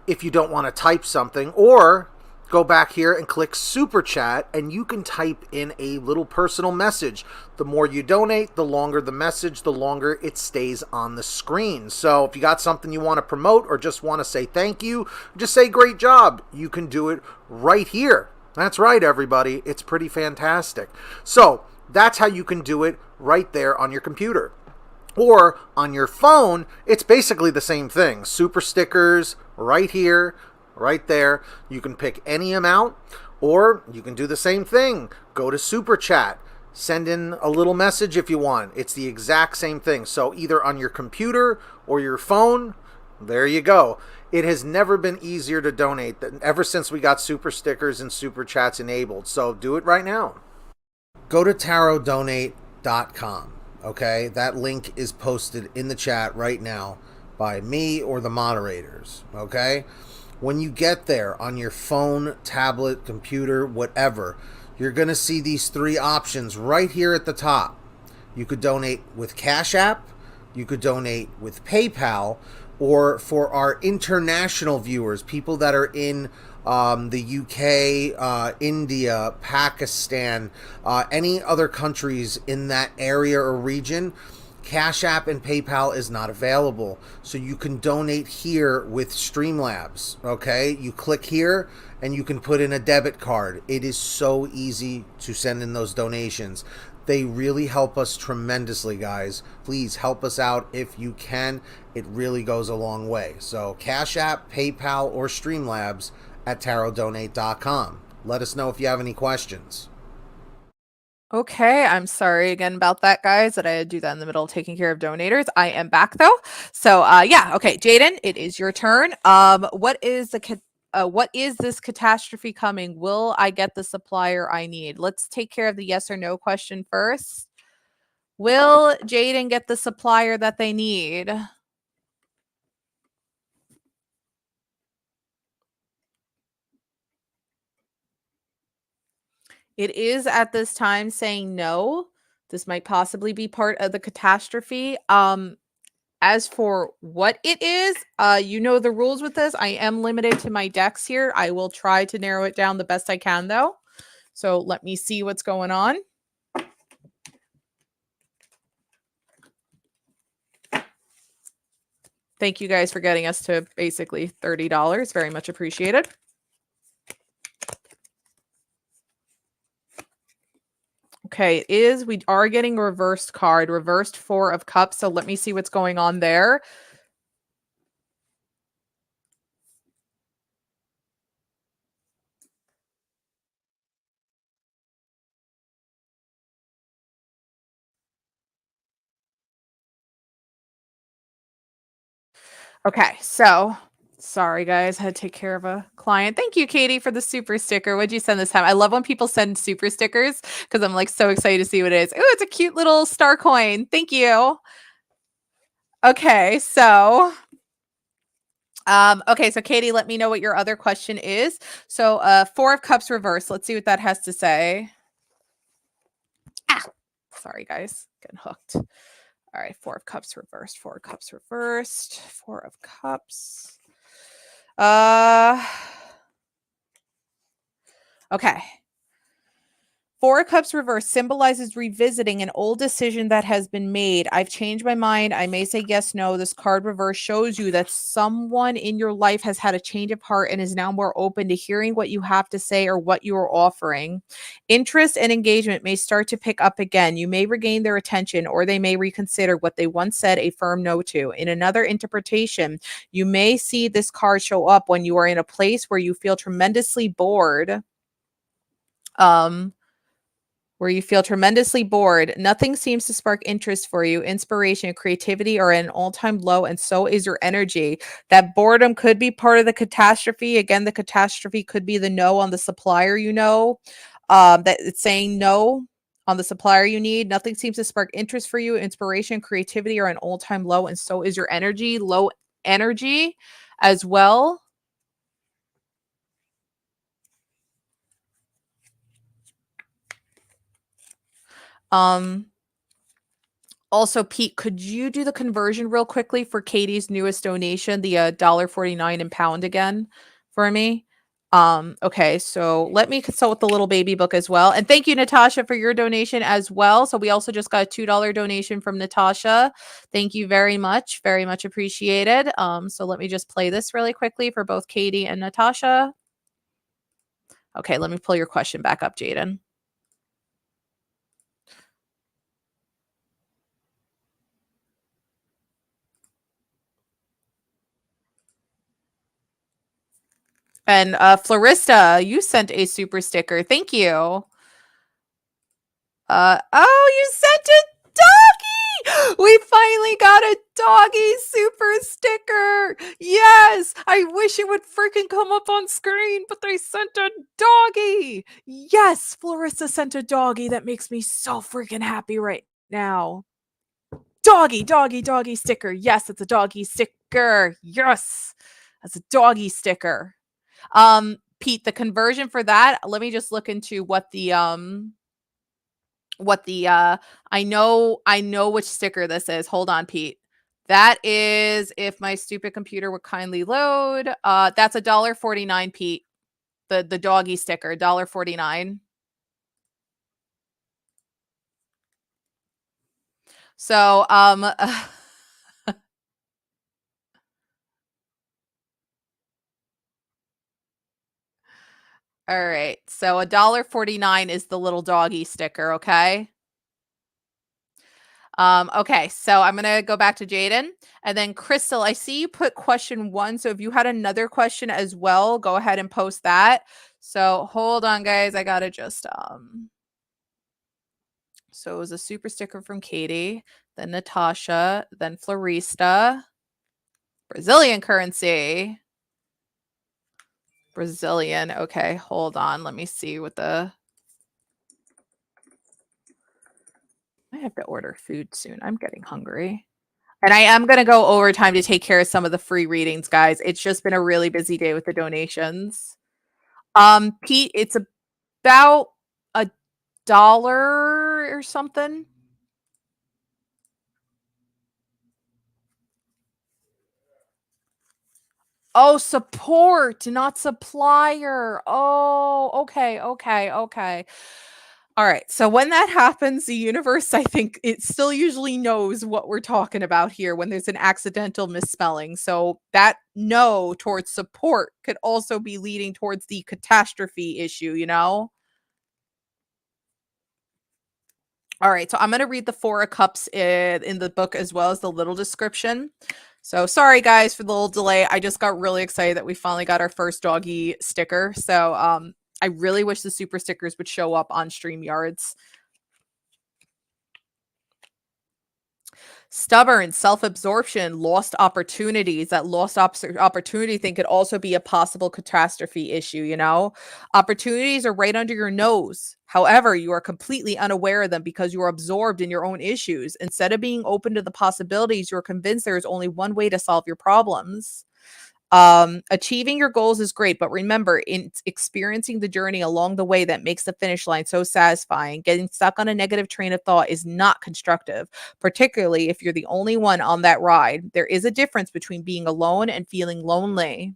if you don't want to type something, or go back here and click super chat and you can type in a little personal message. The more you donate, the longer the message, the longer it stays on the screen. So if you got something you want to promote or just want to say thank you, just say great job, you can do it right here. That's right, everybody. It's pretty fantastic. So that's how you can do it right there on your computer. Or on your phone, it's basically the same thing. Super stickers right here, right there. You can pick any amount, or you can do the same thing. Go to super chat, send in a little message if you want. It's the exact same thing. So either on your computer or your phone, there you go. It has never been easier to donate ever since we got super stickers and super chats enabled. So do it right now. Go to @tarotdonate.com. Okay, that link is posted in the chat right now by me or the moderators. Okay, when you get there on your phone, tablet, computer, whatever, you're going to see these three options right here at the top. You could donate with Cash App, you could donate with PayPal, or for our international viewers, people that are in the UK, India, Pakistan, any other countries in that area or region, Cash App and PayPal is not available. So you can donate here with Streamlabs, okay? You click here and you can put in a debit card. It is so easy to send in those donations. They really help us tremendously, guys. Please help us out if you can. It really goes a long way. So Cash App, PayPal, or Streamlabs at @tarotdonate.com. Let us know if you have any questions. Okay, I'm sorry again about that, guys, that I had to do that in the middle of taking care of donators. I am back though. So yeah, okay, Jaden, it is your turn. What is this catastrophe coming? Will I get the supplier I need? Let's take care of the yes or no question first. Will Jaden get the supplier that they need? It is at this time saying no. This might possibly be part of the catastrophe. As for what it is, you know the rules with this. I am limited to my decks here. I will try to narrow it down the best I can, though. So let me see what's going on. Thank you guys for getting us to basically $30. Very much appreciated. Okay, we are getting a reversed card, reversed 4 of cups. So let me see what's going on there. Okay, so sorry guys, I had to take care of a client. Thank you, Katie, for the super sticker. What'd you send this time? I love when people send super stickers because I'm like so excited to see what it is. Oh, it's a cute little star coin. Thank you. Okay, so so Katie, let me know what your other question is. So 4 of cups reversed. Let's see what that has to say. Sorry guys, getting hooked. All right, 4 of cups reversed, 4 of cups reversed, 4 of cups. Okay. 4 of Cups reversed symbolizes revisiting an old decision that has been made. I've changed my mind. I may say yes, no. This card reverse shows you that someone in your life has had a change of heart and is now more open to hearing what you have to say or what you are offering. Interest and engagement may start to pick up again. You may regain their attention or they may reconsider what they once said a firm no to. In another interpretation, you may see this card show up when you are in a place where you feel tremendously bored. Nothing seems to spark interest for you. Inspiration, creativity are at an all-time low, and so is your energy. That boredom could be part of the catastrophe. Again, the catastrophe could be the no on the supplier, that it's saying no on the supplier you need. Nothing seems to spark interest for you. Inspiration, creativity are at an all-time low, and so is your energy. Low energy as well. Also, Pete, could you do the conversion real quickly for Katie's newest donation, the $1.49 in pound again for me? Okay, so let me consult with the little baby book as well. And thank you, Natasha, for your donation as well. So we also just got a $2 donation from Natasha. Thank you very much appreciated. So let me just play this really quickly for both Katie and Natasha. Okay, let me pull your question back up, Jaden. And Florista, you sent a super sticker. Thank you. Oh, you sent a doggy! We finally got a doggy super sticker. Yes, I wish it would freaking come up on screen, but they sent a doggy. Yes, Florissa sent a doggy. That makes me so freaking happy right now. Doggy, doggy, doggy sticker. Yes, it's a doggy sticker. Yes, that's a doggy sticker. Pete, the conversion for that, let me just look into what the I know which sticker this is. Hold on, Pete. That is, if my stupid computer would kindly load, that's $1.49, Pete. The doggy sticker, $1.49. So all right. So $1.49 is the little doggy sticker, okay? Okay, so I'm gonna go back to Jaden, and then Crystal, I see you put question 1. So if you had another question as well, go ahead and post that. So hold on, guys. I gotta just so it was a super sticker from Katie, then Natasha, then Florista, Brazilian currency. Brazilian. Okay, hold on. Let me see what the I have to order food soon. I'm getting hungry. And I am going to go overtime to take care of some of the free readings, guys. It's just been a really busy day with the donations. Pete, it's about $1 or something. Oh, support, not supplier. Oh, okay. All right. So when that happens, the universe, I think it still usually knows what we're talking about here when there's an accidental misspelling. So that no towards support could also be leading towards the catastrophe issue, you know? All right. So I'm going to read the Four of Cups in the book as well as the little description. So sorry guys for the little delay. I just got really excited that we finally got our first doggy sticker. So I really wish the super stickers would show up on StreamYards. Stubborn, self-absorption, lost opportunities. That lost opportunity thing could also be a possible catastrophe issue, you know? Opportunities are right under your nose. However, you are completely unaware of them because you are absorbed in your own issues. Instead of being open to the possibilities, you're convinced there is only one way to solve your problems. Achieving your goals is great, but remember, in experiencing the journey along the way that makes the finish line so satisfying. Getting stuck on a negative train of thought is not constructive, particularly if you're the only one on that ride. There is a difference between being alone and feeling lonely.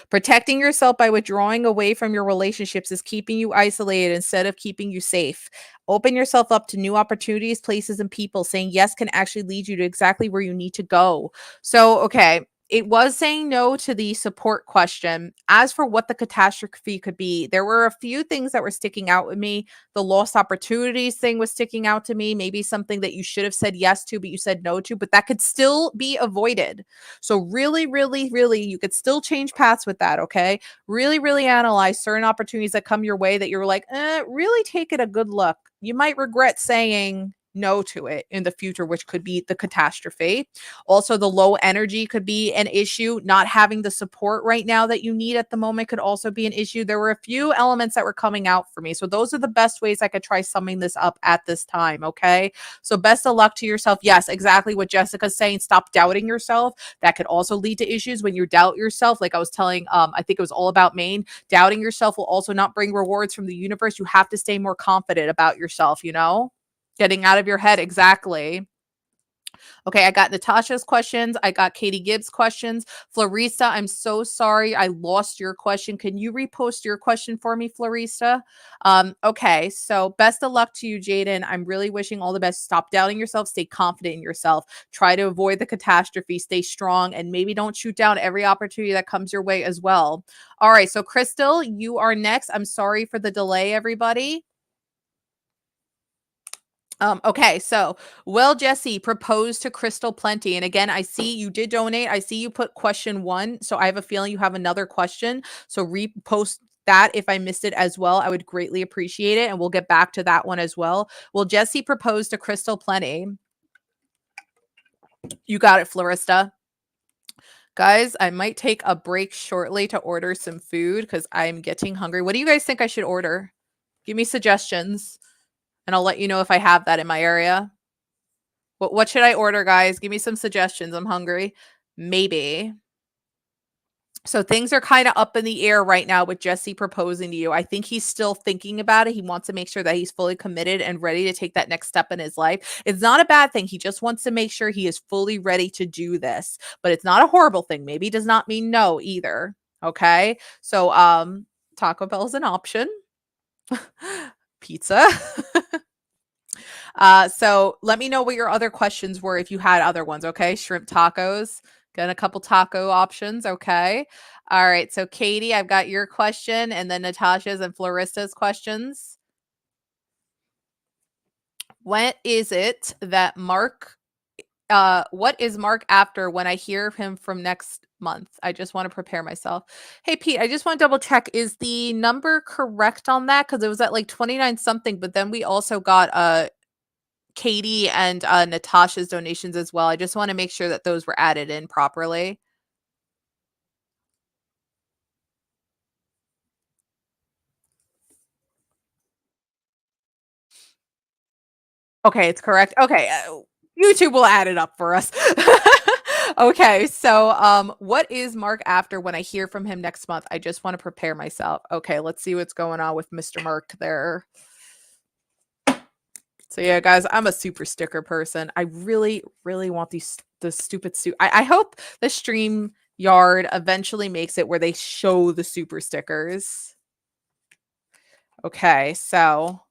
Protecting yourself by withdrawing away from your relationships is keeping you isolated instead of keeping you safe. Open yourself up to new opportunities, places, and people. Saying yes can actually lead you to exactly where you need to go. So, okay, it was saying no to the support question. As for what the catastrophe could be, there were a few things that were sticking out with me. The lost opportunities thing was sticking out to me. Maybe something that you should have said yes to, but you said no to, but that could still be avoided. So really, really, really, you could still change paths with that, okay? Really, really analyze certain opportunities that come your way that you're like, really take it a good look. You might regret saying no to it in the future, which could be the catastrophe. Also, the low energy could be an issue. Not having the support right now that you need at the moment could also be an issue. There were a few elements that were coming out for me. So those are the best ways I could try summing this up at this time. Okay. So best of luck to yourself. Yes, exactly what Jessica's saying. Stop doubting yourself. That could also lead to issues when you doubt yourself. Like I was telling, I think it was All About Maine. Doubting yourself will also not bring rewards from the universe. You have to stay more confident about yourself, you know? Getting out of your head. Exactly. Okay, I got Natasha's questions. I got Katie Gibbs' questions. Florista, I'm so sorry I lost your question. Can you repost your question for me, Florista? Okay, so best of luck to you, Jaden. I'm really wishing all the best. Stop doubting yourself. Stay confident in yourself. Try to avoid the catastrophe. Stay strong, and maybe don't shoot down every opportunity that comes your way as well. All right, so Crystal, you are next. I'm sorry for the delay, everybody. Okay, so will Jesse propose to Crystal Plenty? And again, I see you did donate. I see you put question 1. So I have a feeling you have another question. So repost that if I missed it as well. I would greatly appreciate it. And we'll get back to that one as well. Will Jesse propose to Crystal Plenty? You got it, Florista. Guys, I might take a break shortly to order some food because I'm getting hungry. What do you guys think I should order? Give me suggestions and I'll let you know if I have that in my area. What should I order, guys? Give me some suggestions. I'm hungry. Maybe. So things are kind of up in the air right now with Jesse proposing to you. I think he's still thinking about it. He wants to make sure that he's fully committed and ready to take that next step in his life. It's not a bad thing. He just wants to make sure he is fully ready to do this. But it's not a horrible thing. Maybe does not mean no either. Okay? So Taco Bell's an option. Pizza. So let me know what your other questions were if you had other ones, okay? Shrimp tacos. Got a couple taco options, okay? All right. So Katie, I've got your question and then Natasha's and Florista's questions. What is it that what is Mark after when I hear him from next month? I just want to prepare myself. Hey Pete, I just want to double check. Is the number correct on that? Because it was at like 29 something, but then we also got Katie and Natasha's donations as well. I just want to make sure that those were added in properly. Okay, it's correct. Okay, YouTube will add it up for us. Okay, so what is Mark after when I hear from him next month? I just want to prepare myself. Okay, let's see what's going on with Mr. Mark there. So yeah, guys, I'm a super sticker person. I really, really want the stupid suit. I hope the stream yard eventually makes it where they show the super stickers. Okay, so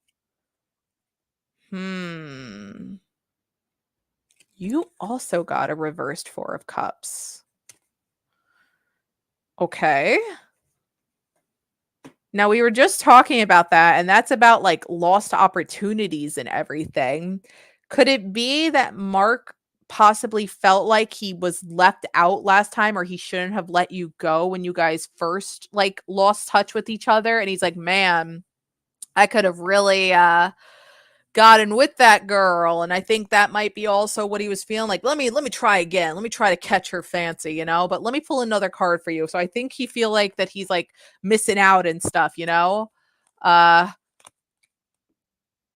you also got a reversed 4 of Cups. Okay. Now we were just talking about that, and that's about like lost opportunities and everything. Could it be that Mark possibly felt like he was left out last time or he shouldn't have let you go when you guys first like lost touch with each other? And he's like, man, I could have really gotten with that girl. And I think that might be also what he was feeling like. Let me try again. Let me try to catch her fancy, you know, but let me pull another card for you. So I think he feel like that he's like missing out and stuff, you know.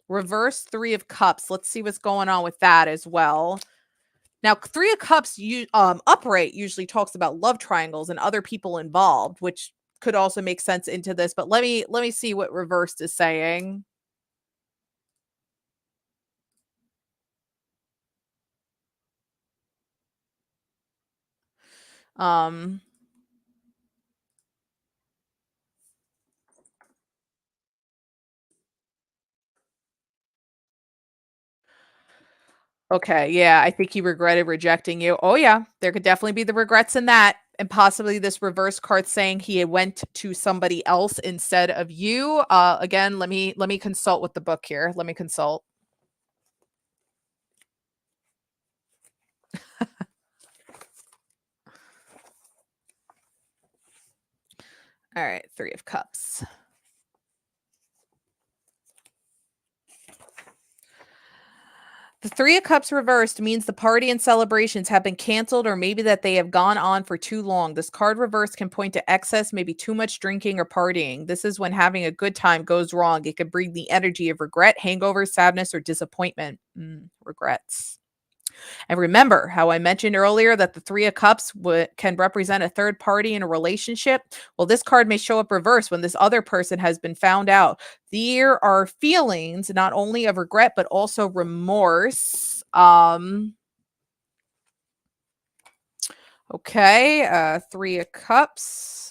Reverse 3 of Cups. Let's see what's going on with that as well. Now 3 of Cups upright usually talks about love triangles and other people involved, which could also make sense into this, but let me see what reversed is saying. Okay, yeah, I think he regretted rejecting you. Oh yeah, there could definitely be the regrets in that. And possibly this reverse card saying he went to somebody else instead of you. Again, let me consult with the book here. Let me consult. All right, 3 of Cups. The Three of Cups reversed means the party and celebrations have been canceled, or maybe that they have gone on for too long. This card reversed can point to excess, maybe too much drinking or partying. This is when having a good time goes wrong. It can bring the energy of regret, hangover, sadness, or disappointment. Regrets. And remember how I mentioned earlier that the Three of Cups can represent a third party in a relationship? Well, this card may show up reverse when this other person has been found out. There are feelings not only of regret, but also remorse. Okay, Three of Cups.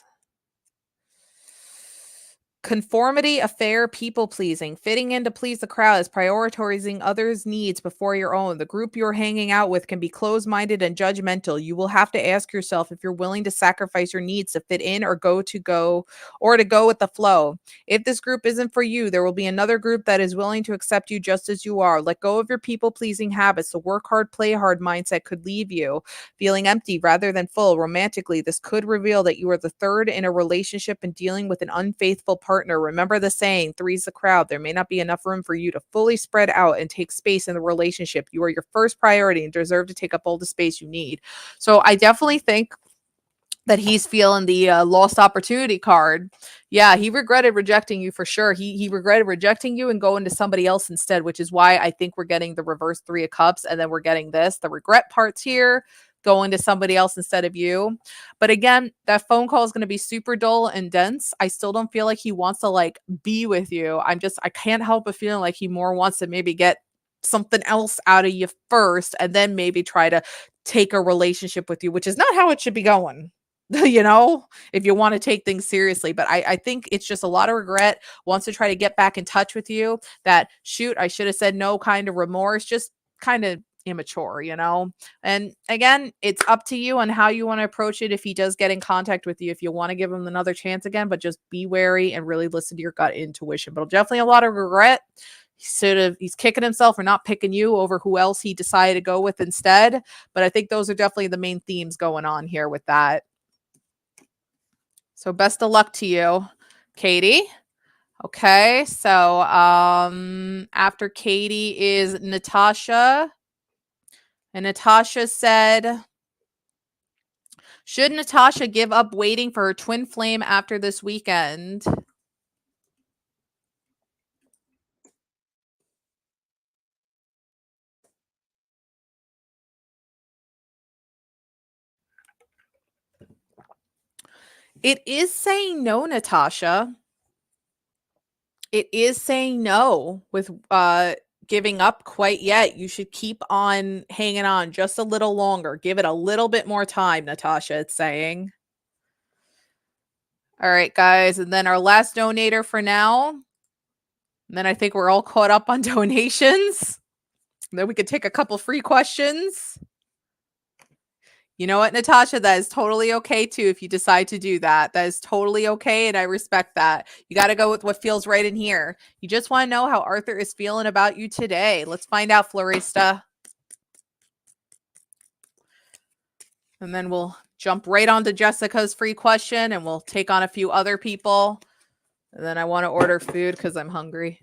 Conformity, affair, people pleasing, fitting in to please the crowd is prioritizing others' needs before your own. The group you're hanging out with can be closed minded and judgmental. You will have to ask yourself if you're willing to sacrifice your needs to fit in or to go with the flow. If this group isn't for you, there will be another group that is willing to accept you just as you are. Let go of your people pleasing habits. The work hard, play hard mindset could leave you feeling empty rather than full. Romantically, this could reveal that you are the third in a relationship and dealing with an unfaithful partner. Remember the saying, three's the crowd. There may not be enough room for you to fully spread out and take space in the relationship. You are your first priority and deserve to take up all the space you need. So I definitely think that he's feeling the lost opportunity card. Yeah, he regretted rejecting you for sure. He regretted rejecting you and going to somebody else instead, which is why I think we're getting the reverse Three of Cups, and then we're getting this. The regret part's here, going to somebody else instead of you. But again, that phone call is going to be super dull and dense. I still don't feel like he wants to like be with you. I can't help but feeling like he more wants to maybe get something else out of you first and then maybe try to take a relationship with you, which is not how it should be going. If you want to take things seriously. But I think it's just a lot of regret, wants to try to get back in touch with you. That, shoot, I should have said no kind of remorse, just kind of immature. And again, it's up to you on how you want to approach it. If he does get in contact with you, if you want to give him another chance again, but just be wary and really listen to your gut intuition. But definitely a lot of regret. He's kicking himself for not picking you over who else he decided to go with instead. But I think those are definitely the main themes going on here with that. So best of luck to you, Katie. Okay, so after Katie is Natasha. And Natasha said, should Natasha give up waiting for her twin flame after this weekend? It is saying no, Natasha. It is saying no with giving up quite yet. You should keep on hanging on just a little longer. Give it a little bit more time, Natasha, it's saying. All right, guys. And then our last donator for now. And then I think we're all caught up on donations. And then we could take a couple free questions. You know what, Natasha? That is totally okay too if you decide to do that. That is totally okay, and I respect that. You got to go with what feels right in here. You just want to know how Arthur is feeling about you today. Let's find out, Florista. And then we'll jump right on to Jessica's free question, and we'll take on a few other people. And then I want to order food because I'm hungry.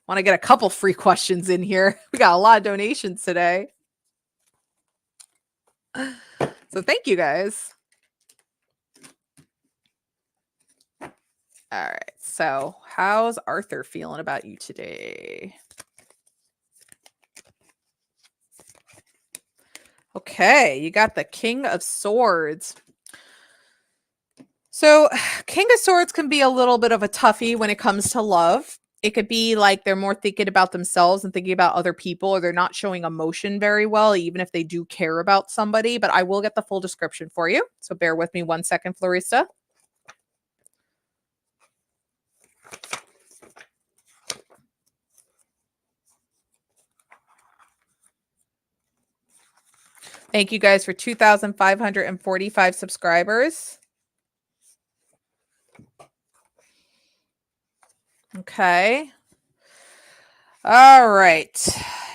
Want to get a couple free questions in here. We got a lot of donations today. So thank you, guys. All right. So how's Arthur feeling about you today? Okay. You got the King of Swords. So King of Swords can be a little bit of a toughie when it comes to love. It could be like they're more thinking about themselves and thinking about other people, or they're not showing emotion very well, even if they do care about somebody. But I will get the full description for you. So bear with me 1 second, Florista. Thank you guys for 2,545 subscribers. Okay. All right.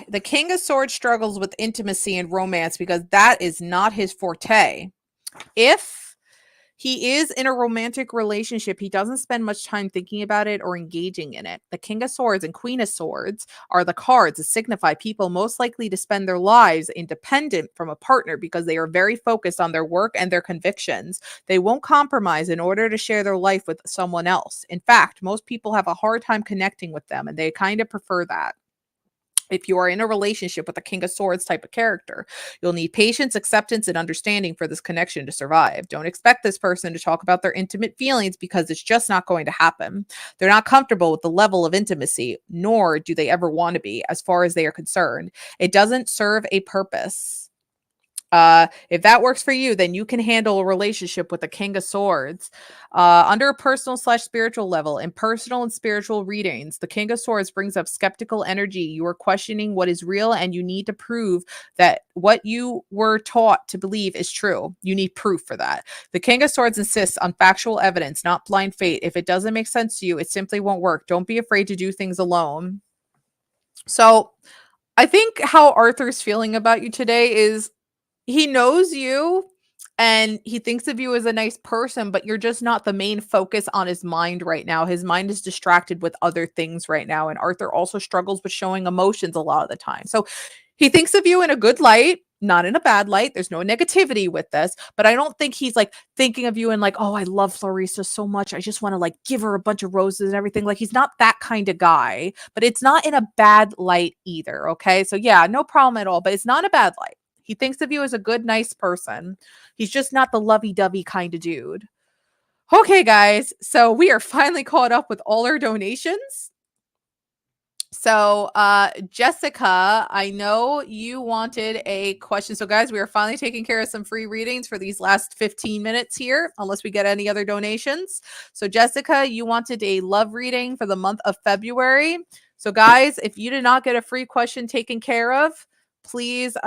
The King of Swords struggles with intimacy and romance because that is not his forte. If He is in a romantic relationship. He doesn't spend much time thinking about it or engaging in it. The King of Swords and Queen of Swords are the cards that signify people most likely to spend their lives independent from a partner because they are very focused on their work and their convictions. They won't compromise in order to share their life with someone else. In fact, most people have a hard time connecting with them, and they kind of prefer that. If you are in a relationship with a King of Swords type of character, you'll need patience, acceptance, and understanding for this connection to survive. Don't expect this person to talk about their intimate feelings because it's just not going to happen. They're not comfortable with the level of intimacy, nor do they ever want to be, as far as they are concerned. It doesn't serve a purpose. If that works for you, then you can handle a relationship with the King of Swords. Under a personal / spiritual level, in personal and spiritual readings, the King of Swords brings up skeptical energy. You are questioning what is real, and you need to prove that what you were taught to believe is true. You need proof for that. The King of Swords insists on factual evidence, not blind faith. If it doesn't make sense to you, it simply won't work. Don't be afraid to do things alone. So I think how Arthur's feeling about you today is he knows you and he thinks of you as a nice person, but you're just not the main focus on his mind right now. His mind is distracted with other things right now. And Arthur also struggles with showing emotions a lot of the time. So he thinks of you in a good light, not in a bad light. There's no negativity with this, but I don't think he's like thinking of you and like, oh, I love Clarissa so much. I just want to like give her a bunch of roses and everything. Like he's not that kind of guy, but it's not in a bad light either. Okay. So yeah, no problem at all, but it's not a bad light. He thinks of you as a good, nice person. He's just not the lovey-dovey kind of dude. Okay, guys. So we are finally caught up with all our donations. So, Jessica, I know you wanted a question. So, guys, we are finally taking care of some free readings for these last 15 minutes here, unless we get any other donations. So, Jessica, you wanted a love reading for the month of February. So, guys, if you did not get a free question taken care of, please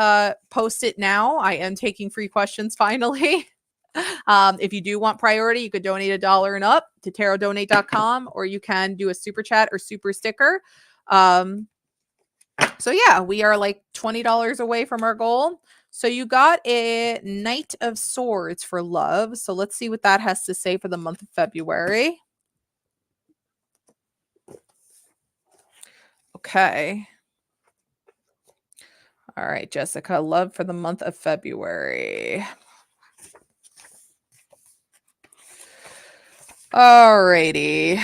post it now. I am taking free questions finally. If you do want priority, you could donate $1 and up to tarotdonate.com, or you can do a super chat or super sticker. So yeah, we are like $20 away from our goal. So you got a Knight of Swords for love. So let's see what that has to say for the month of February. Okay. All right, Jessica, love for the month of February. All righty.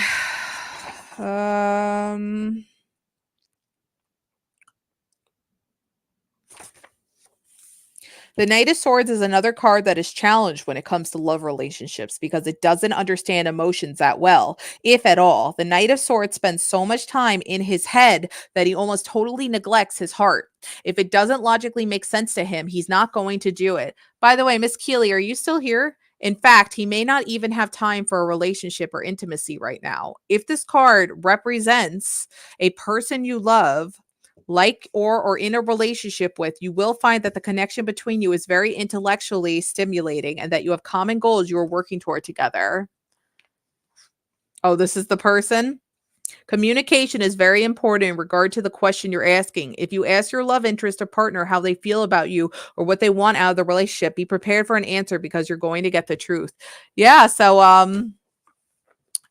The Knight of Swords is another card that is challenged when it comes to love relationships because it doesn't understand emotions that well, if at all. The Knight of Swords spends so much time in his head that he almost totally neglects his heart. If it doesn't logically make sense to him, he's not going to do it. By the way, Miss Keeley, are you still here? In fact, he may not even have time for a relationship or intimacy right now. If this card represents a person you love, like or in a relationship with, you will find that the connection between you is very intellectually stimulating and that you have common goals you are working toward together. Oh, this is the person? Communication is very important in regard to the question you're asking. If you ask your love interest or partner how they feel about you or what they want out of the relationship, be prepared for an answer because you're going to get the truth. Yeah, so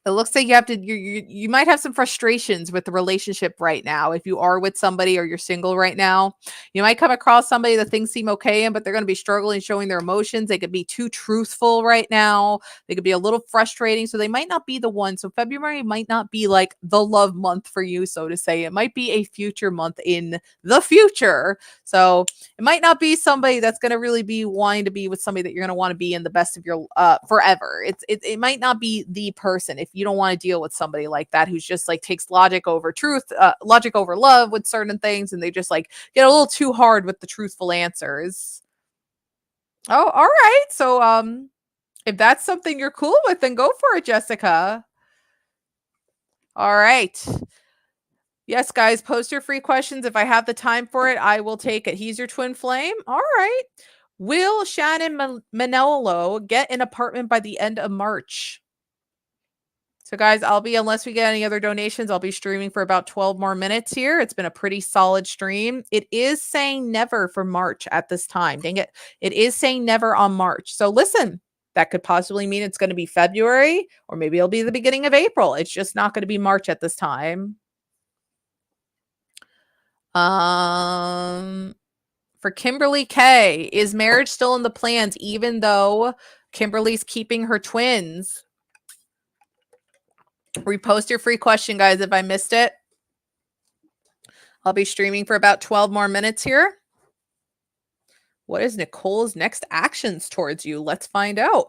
it looks like you have to you might have some frustrations with the relationship right now. If you are with somebody or you're single right now, you might come across somebody that things seem okay in, but they're going to be struggling showing their emotions. They could be too truthful right now. They could be a little frustrating. So they might not be the one. So February might not be like the love month for you, so to say. It might be a future month in the future. So it might not be somebody that's going to really be wanting to be with somebody that you're going to want to be in the best of your forever. It might not be the person if you don't want to deal with somebody like that who's just like takes logic over truth, logic over love with certain things, and they just like get a little too hard with the truthful answers. Oh, all right. So if that's something you're cool with, then go for it, Jessica. All right. Yes, guys, post your free questions. If I have the time for it, I will take it. He's your twin flame. All right. Will Shannon Manello get an apartment by the end of March? So, guys, unless we get any other donations, I'll be streaming for about 12 more minutes here. It's been a pretty solid stream. It is saying never for March at this time. Dang it. It is saying never on March. So, listen. That could possibly mean it's going to be February, or maybe it'll be the beginning of April. It's just not going to be March at this time. For Kimberly K, is marriage still in the plans even though Kimberly's keeping her twins? Repost your free question, guys, if I missed it. I'll be streaming for about 12 more minutes here. What is Nicole's next actions towards you? Let's find out.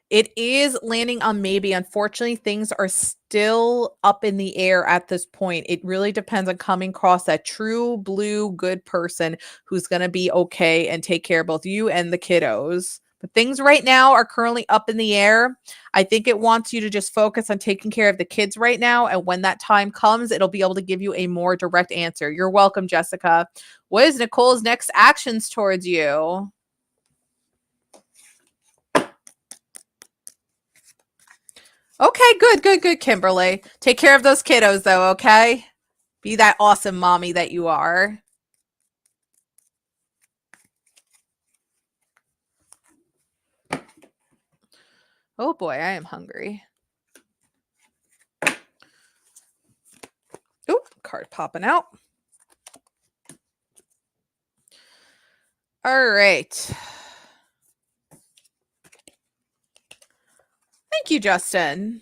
It is landing on maybe. Unfortunately, things are still up in the air at this point. It really depends on coming across that true blue good person who's going to be okay and take care of both you and the kiddos. But things right now are currently up in the air. I think it wants you to just focus on taking care of the kids right now. And when that time comes, it'll be able to give you a more direct answer. You're welcome, Jessica. What is Nicole's next actions towards you? Okay, good, Kimberly. Take care of those kiddos, though, okay? Be that awesome mommy that you are. Oh, boy, I am hungry. Ooh, card popping out. All right. Thank you, Justin.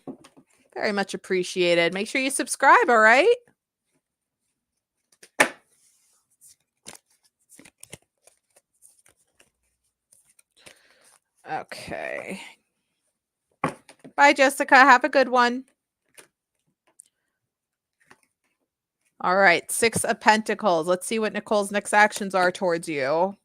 Very much appreciated. Make sure you subscribe, all right? Okay. Bye, Jessica. Have a good one. All right. 6 of Pentacles. Let's see what Nicole's next actions are towards you.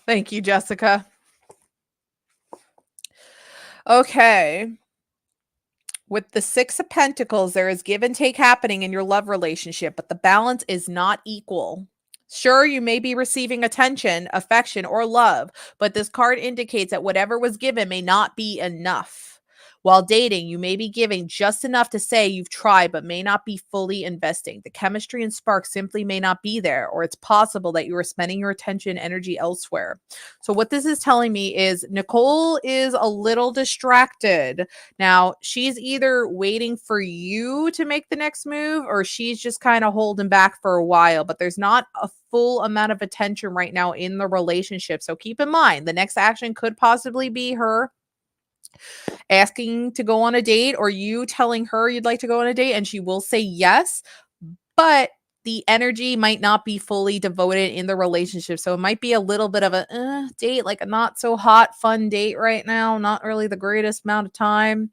Thank you, Jessica. Okay. With the 6 of Pentacles, there is give and take happening in your love relationship, but the balance is not equal. Sure, you may be receiving attention, affection, or love, but this card indicates that whatever was given may not be enough. While dating, you may be giving just enough to say you've tried, but may not be fully investing. The chemistry and spark simply may not be there, or it's possible that you are spending your attention and energy elsewhere. So what this is telling me is Nicole is a little distracted. Now, she's either waiting for you to make the next move, or she's just kind of holding back for a while, but there's not a full amount of attention right now in the relationship. So keep in mind, the next action could possibly be her asking to go on a date, or you telling her you'd like to go on a date, and she will say yes, but the energy might not be fully devoted in the relationship. So it might be a little bit of a date, like a not so hot, fun date right now. Not really the greatest amount of time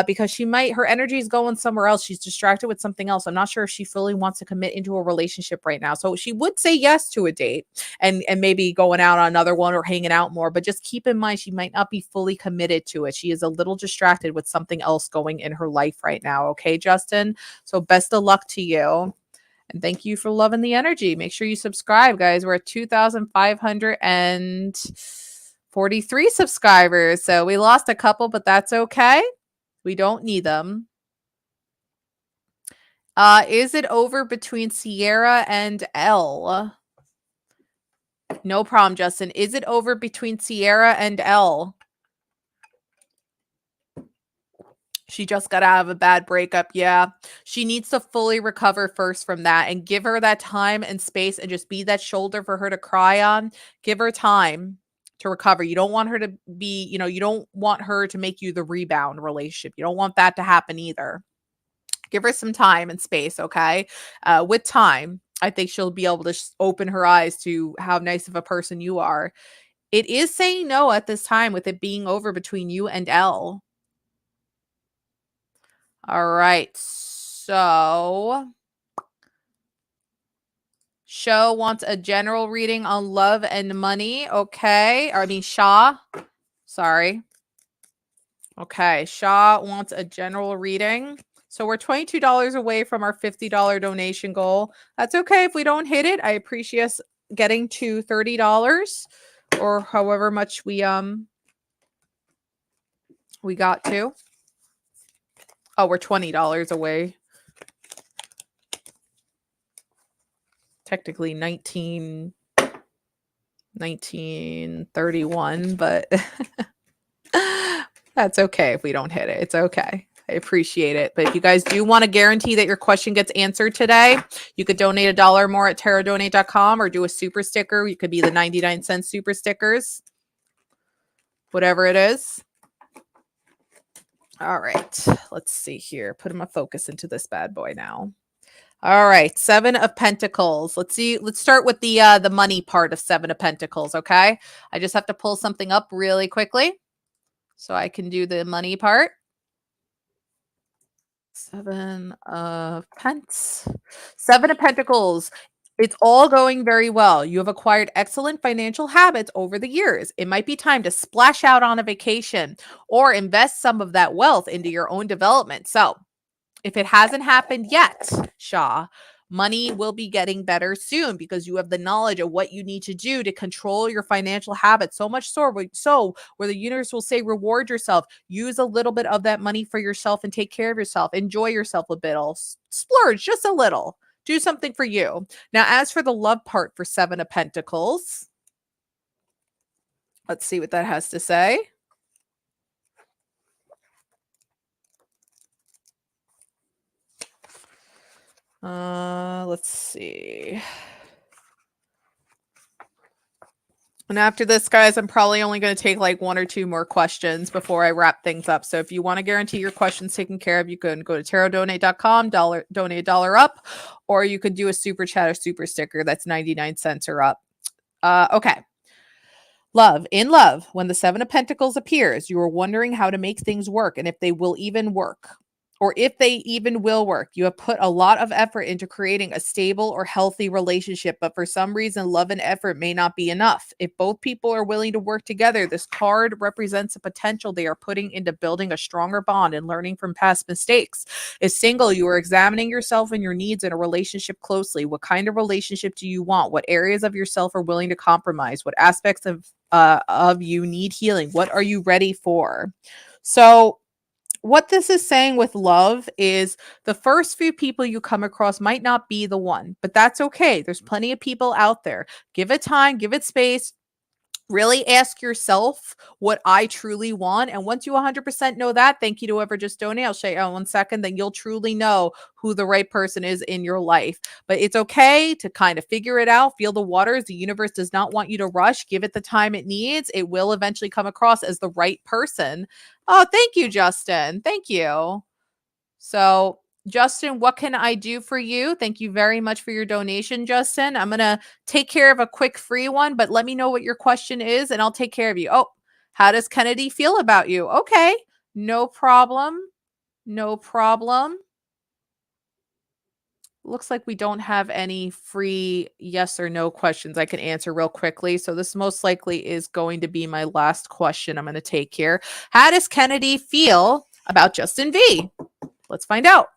because her energy is going somewhere else. She's distracted with something else. I'm not sure if she fully wants to commit into a relationship right now. So she would say yes to a date and maybe going out on another one or hanging out more. But just keep in mind, she might not be fully committed to it. She is a little distracted with something else going in her life right now. Okay, Justin? So best of luck to you. And thank you for loving the energy. Make sure you subscribe, guys. We're at 2,543 subscribers. So we lost a couple, but that's okay. We don't need them. Is it over between Sierra and Elle? No problem, Justin. Is it over between Sierra and Elle? She just got out of a bad breakup. Yeah. She needs to fully recover first from that and give her that time and space and just be that shoulder for her to cry on. Give her time to recover. You don't want her to be, you don't want her to make you the rebound relationship. You don't want that to happen either. Give her some time and space, okay? With time, I think she'll be able to open her eyes to how nice of a person you are. It is saying no at this time with it being over between you and Elle. All right. So Show wants a general reading on love and money. Okay. Shaw. Sorry. Okay. Shaw wants a general reading. So we're $22 away from our $50 donation goal. That's okay if we don't hit it. I getting to $30 or however much we got to. Oh, we're $20 away. Technically 1931, but that's okay if we don't hit it. It's okay. I appreciate it. But if you guys do want to guarantee that your question gets answered today, you could donate $1 more at tarotdonate.com or do a super sticker. You could be the 99-cent super stickers, whatever it is. All right, let's see here. Putting my focus into this bad boy now. All right, 7 of Pentacles. Let's see. Let's start with the money part of 7 of Pentacles, okay? I just have to pull something up really quickly so I can do the money part. 7 of Pence. 7 of Pentacles. It's all going very well. You have acquired excellent financial habits over the years. It might be time to splash out on a vacation or invest some of that wealth into your own development. So, if it hasn't happened yet, Shaw, money will be getting better soon because you have the knowledge of what you need to do to control your financial habits. So much so where the universe will say, reward yourself, use a little bit of that money for yourself and take care of yourself. Enjoy yourself a bit. Splurge just a little. Do something for you. Now, as for the love part for 7 of Pentacles, let's see what that has to say. Let's see. And after this, guys, I'm probably only going to take like 1 or 2 more questions before I wrap things up. So if you want to guarantee your questions taken care of, you can go to tarotdonate.com, donate $1 up, or you could do a super chat or super sticker. That's 99 cents or up. Okay. Love. In love, when the 7 of Pentacles appears, you are wondering how to make things work and if they will even work. Or if they even will work. You have put a lot of effort into creating a stable or healthy relationship, but for some reason, love and effort may not be enough. If both people are willing to work together, this card represents a potential they are putting into building a stronger bond and learning from past mistakes. If single, you are examining yourself and your needs in a relationship closely. What kind of relationship do you want? What areas of yourself are willing to compromise? What aspects of you need healing? What are you ready for? So, what this is saying with love is the first few people you come across might not be the one, but that's okay. There's plenty of people out there. Give it time, give it space. Really ask yourself what I truly want. And once you 100% know that, thank you to whoever just donated. I'll show you in 1 second. Then you'll truly know who the right person is in your life. But it's okay to kind of figure it out, feel the waters. The universe does not want you to rush. Give it the time it needs. It will eventually come across as the right person. Oh, thank you, Justin. Thank you. So, Justin, what can I do for you? Thank you very much for your donation, Justin. I'm going to take care of a quick free one, but let me know what your question is and I'll take care of you. Oh, how does Kennedy feel about you? Okay, no problem. No problem. Looks like we don't have any free yes or no questions I can answer real quickly. So this most likely is going to be my last question I'm going to take here. How does Kennedy feel about Justin V? Let's find out.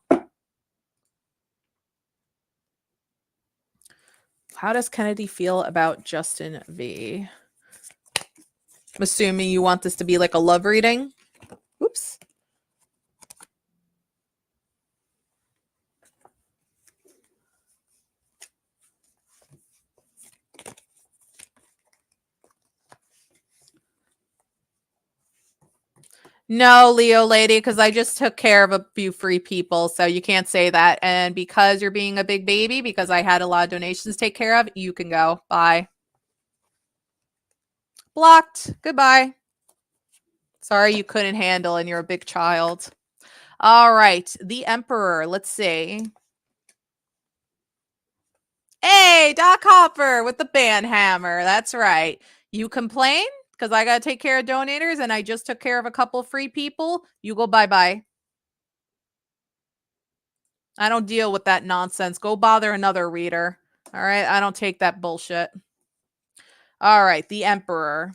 How does Kennedy feel about Justin V? I'm assuming you want this to be like a love reading. Oops. No, Leo lady, because I just took care of a few free people, so you can't say that. And because you're being a big baby, because I had a lot of donations to take care of, you can go. Bye. Blocked. Goodbye. Sorry you couldn't handle and you're a big child. All right. The Emperor. Let's see. Hey, Doc Hopper with the band hammer. That's right. You complain because I got to take care of donators and I just took care of a couple free people. You go bye-bye. I don't deal with that nonsense. Go bother another reader. All right. I don't take that bullshit. All right. The Emperor.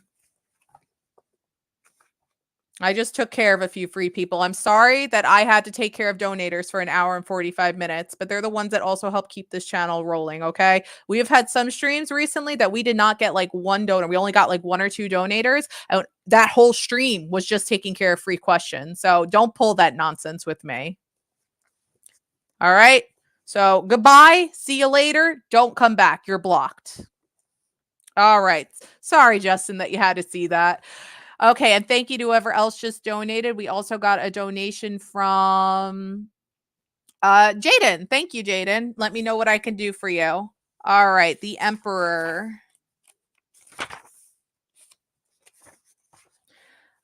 I just took care of a few free people. I'm sorry that I had to take care of donators for an hour and 45 minutes, but they're the ones that also help keep this channel rolling, okay? We have had some streams recently that we did not get like one donor. We only got like one or two donators. And that whole stream was just taking care of free questions. So don't pull that nonsense with me. All right. So goodbye. See you later. Don't come back. You're blocked. All right. Sorry, Justin, that you had to see that. Okay, and thank you to whoever else just donated. We also got a donation from Jaden. Thank you, Jaden. Let me know what I can do for you. All right, the Emperor.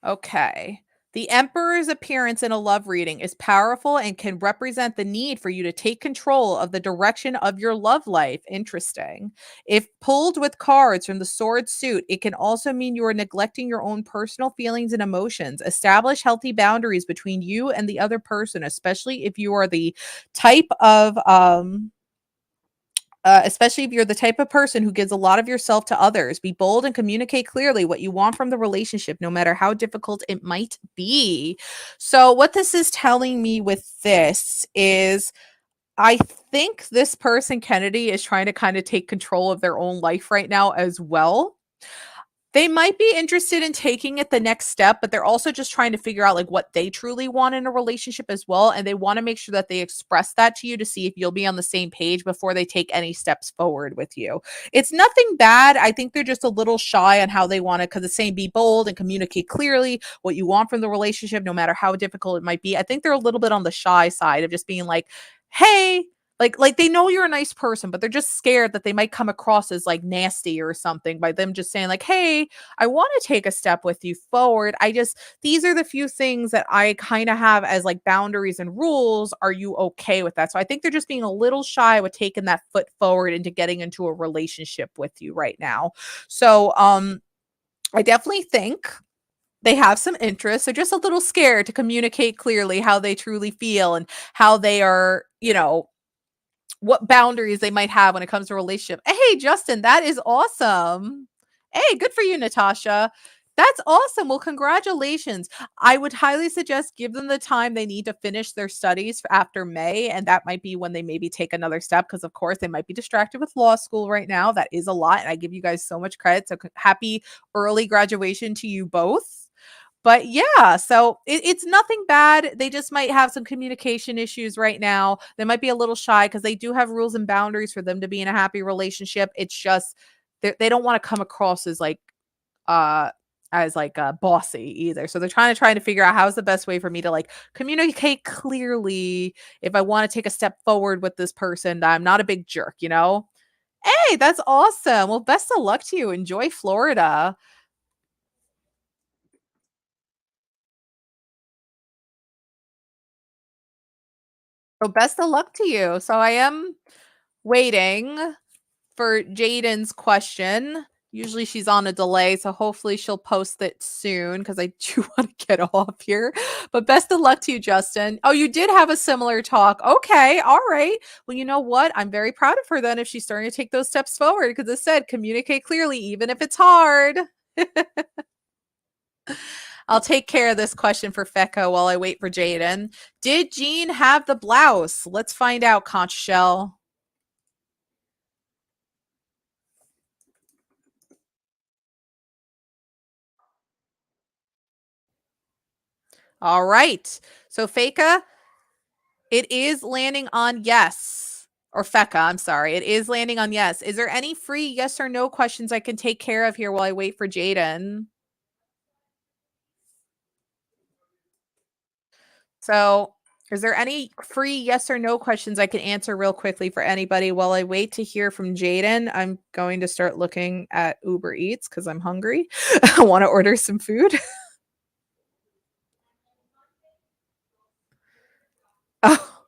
Okay. The Emperor's appearance in a love reading is powerful and can represent the need for you to take control of the direction of your love life. Interesting. If pulled with cards from the sword suit, it can also mean you are neglecting your own personal feelings and emotions. Establish healthy boundaries between you and the other person, especially if you are the type of especially if you're the type of person who gives a lot of yourself to others. Be bold and communicate clearly what you want from the relationship, no matter how difficult it might be. So, what this is telling me with this is I think this person, Kennedy, is trying to kind of take control of their own life right now as well. They might be interested in taking it the next step, but they're also just trying to figure out like what they truly want in a relationship as well. And they want to make sure that they express that to you to see if you'll be on the same page before they take any steps forward with you. It's nothing bad. I think they're just a little shy on how they want it because it's saying be bold and communicate clearly what you want from the relationship, no matter how difficult it might be. I think they're a little bit on the shy side of just being like, hey, like they know you're a nice person, but they're just scared that they might come across as like nasty or something by them just saying like, "Hey, I want to take a step with you forward. I just these are the few things that I kind of have as like boundaries and rules. Are you okay with that?" So I think they're just being a little shy with taking that foot forward into getting into a relationship with you right now. So I definitely think they have some interest. They're just a little scared to communicate clearly how they truly feel and how they are, what boundaries they might have when it comes to relationship. Hey, Justin, that is awesome. Hey, good for you, Natasha. That's awesome. Well, congratulations. I would highly suggest give them the time they need to finish their studies after May. And that might be when they maybe take another step because, of course, they might be distracted with law school right now. That is a lot. And I give you guys so much credit. So happy early graduation to you both. But yeah, so it's nothing bad. They just might have some communication issues right now. They might be a little shy because they do have rules and boundaries for them to be in a happy relationship. It's just they don't want to come across uh as like bossy either. So they're trying to figure out how's the best way for me to like communicate clearly if I want to take a step forward with this person. That I'm not a big jerk, you know? Hey, that's awesome. Well, best of luck to you. Enjoy Florida. So best of luck to you. So I am waiting for Jaden's question. Usually she's on a delay, so hopefully she'll post it soon because I do want to get off here. But best of luck to you, Justin. Oh, you did have a similar talk. Okay, all right. Well, you know what? I'm very proud of her then if she's starting to take those steps forward because it said communicate clearly, even if it's hard. I'll take care of this question for Fecca while I wait for Jaden. Did Jean have the blouse? Let's find out, Conch Shell. All right. So Feka, it is landing on yes. Or Fecca, I'm sorry. It is landing on yes. Is there any free yes or no questions I can take care of here while I wait for Jaden? So, is there any free yes or no questions I can answer real quickly for anybody while I wait to hear from Jaden? I'm going to start looking at Uber Eats because I'm hungry. I want to order some food. Oh,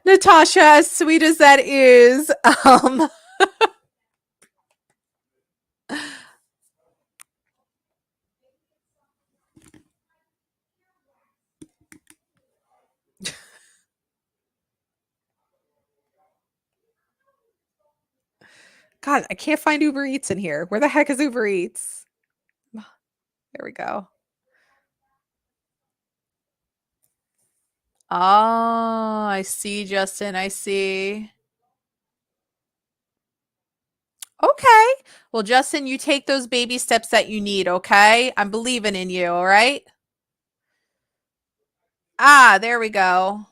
Natasha, as sweet as that is, God, I can't find Uber Eats in here. Where the heck is Uber Eats? There we go. Oh, I see, Justin. I see. Okay. Well, Justin, you take those baby steps that you need, okay? I'm believing in you, all right? Ah, there we go.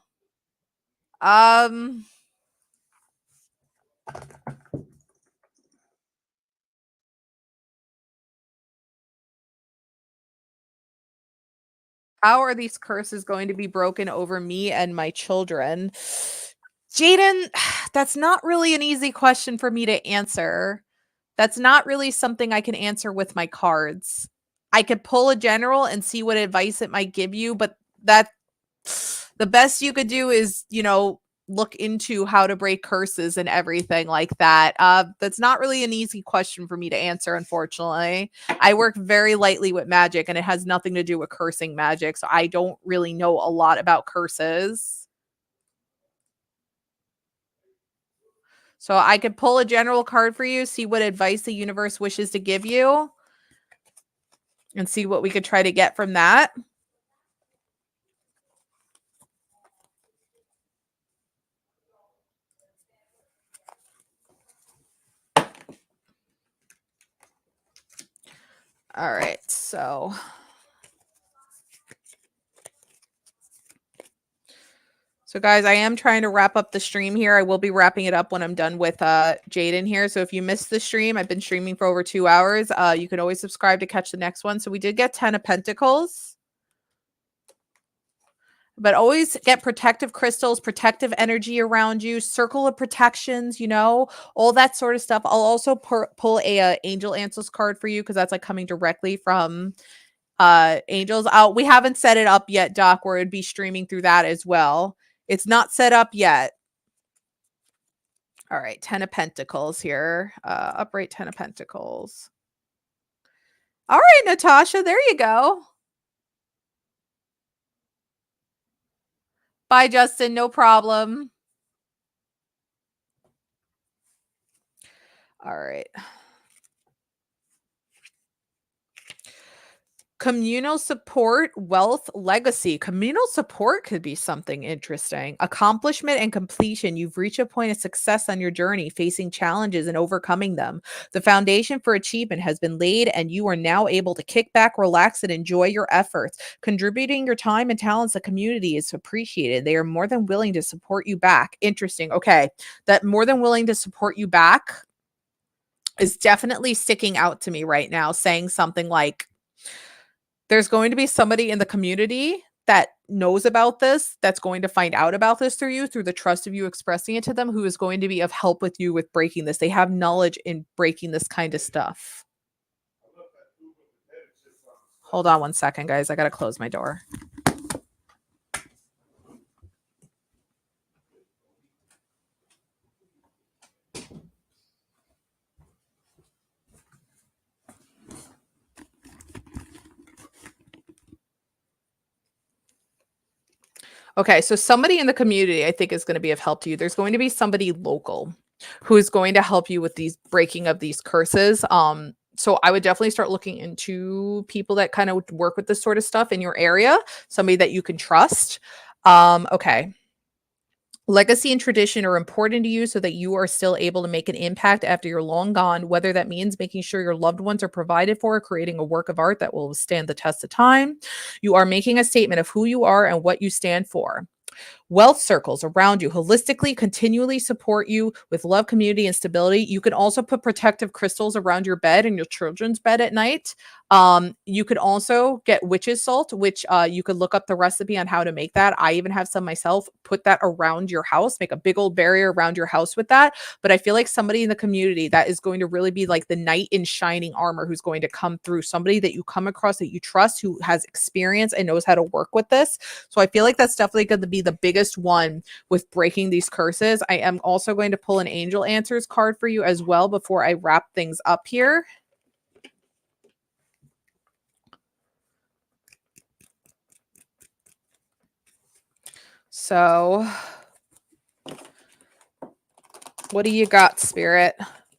Um, how are these curses going to be broken over me and my children? Jaden, that's not really an easy question for me to answer. That's not really something I can answer with my cards. I could pull a general and see what advice it might give you, but that the best you could do is, look into how to break curses and everything like that. That's not really an easy question for me to answer, unfortunately. I work very lightly with magic and it has nothing to do with cursing magic, so I don't really know a lot about curses. So I could pull a general card for you, see what advice the universe wishes to give you, and see what we could try to get from that. All right, so guys, I am trying to wrap up the stream here. I will be wrapping it up when I'm done with Jaden here. So if you missed the stream, I've been streaming for over 2 hours. You can always subscribe to catch the next one. So we did get 10 of Pentacles. But always get protective crystals, protective energy around you, circle of protections, all that sort of stuff. I'll also pull a angel answers card for you because that's like coming directly from angels. We haven't set it up yet, Doc, where it'd be streaming through that as well. It's not set up yet. All right, 10 of Pentacles here. Upright 10 of Pentacles. All right, Natasha, there you go. Bye, Justin. No problem. All right. Communal support, wealth, legacy. Communal support could be something interesting. Accomplishment and completion. You've reached a point of success on your journey, facing challenges and overcoming them. The foundation for achievement has been laid, and you are now able to kick back, relax, and enjoy your efforts. Contributing your time and talents to the community is appreciated. They are more than willing to support you back. Interesting. Okay. That more than willing to support you back is definitely sticking out to me right now, saying something like, there's going to be somebody in the community that knows about this, that's going to find out about this through you, through the trust of you expressing it to them, who is going to be of help with you with breaking this. They have knowledge in breaking this kind of stuff. Hold on one second, guys. I got to close my door. Okay, so somebody in the community I think is going to be of help to you. There's going to be somebody local who is going to help you with these breaking of these curses. So I would definitely start looking into people that kind of work with this sort of stuff in your area, somebody that you can trust. Okay. Legacy and tradition are important to you so that you are still able to make an impact after you're long gone, whether that means making sure your loved ones are provided for, creating a work of art that will stand the test of time. You are making a statement of who you are and what you stand for. Wealth circles around you holistically, continually support you with love, community, and stability. You can also put protective crystals around your bed and your children's bed at night. You could also get witch's salt, which you could look up the recipe on how to make that. I even have some myself. Put that around your house, make a big old barrier around your house with that. But I feel like somebody in the community that is going to really be like the knight in shining armor who's going to come through, somebody that you come across that you trust, who has experience and knows how to work with this. So I feel like that's definitely going to be the biggest one with breaking these curses. I am also going to pull an angel answers card for you as well before I wrap things up here. So what do you got, Spirit?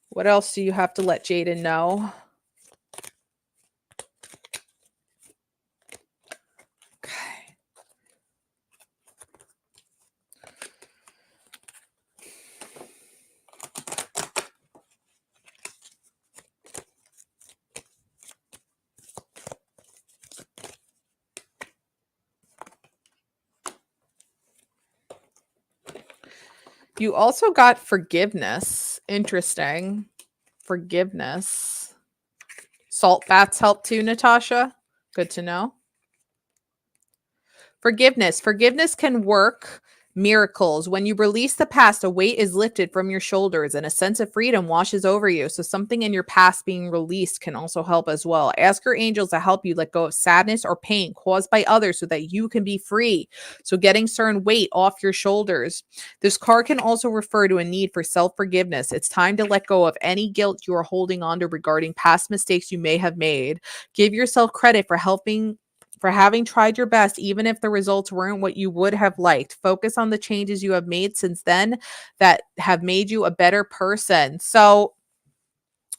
What else do you have to let Jaden know? Okay. You also got forgiveness. Interesting. Forgiveness. Salt baths help too, Natasha. Good to know. Forgiveness. Forgiveness can work miracles. When you release the past, a weight is lifted from your shoulders and a sense of freedom washes over you. So, something in your past being released can also help as well. Ask your angels to help you let go of sadness or pain caused by others so that you can be free. So, getting certain weight off your shoulders. This card can also refer to a need for self forgiveness. It's time to let go of any guilt you are holding on to regarding past mistakes you may have made. Give yourself credit for having tried your best, even if the results weren't what you would have liked. Focus on the changes you have made since then that have made you a better person. So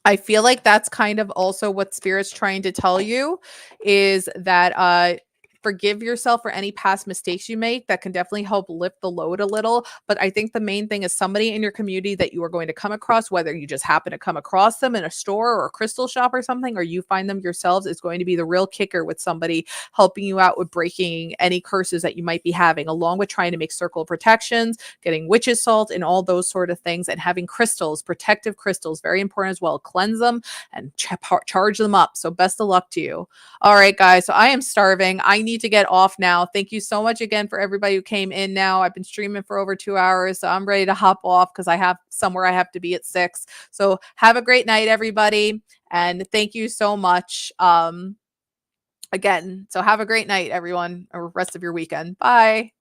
I feel like that's kind of also what Spirit's trying to tell you is that forgive yourself for any past mistakes you make. That can definitely help lift the load a little. But I think the main thing is somebody in your community that you are going to come across, whether you just happen to come across them in a store or a crystal shop or something, or you find them yourselves, is going to be the real kicker with somebody helping you out with breaking any curses that you might be having, along with trying to make circle protections, getting witch's salt and all those sort of things, and having crystals, protective crystals, very important as well. Cleanse them and charge them up. So best of luck to you. All right, guys. So I am starving. I need to get off now. Thank you so much again for everybody who came in now. I've been streaming for over 2 hours, so I'm ready to hop off because I have somewhere I have to be at 6. So have a great night, everybody. And thank you so much. Again, so have a great night, everyone, or rest of your weekend. Bye.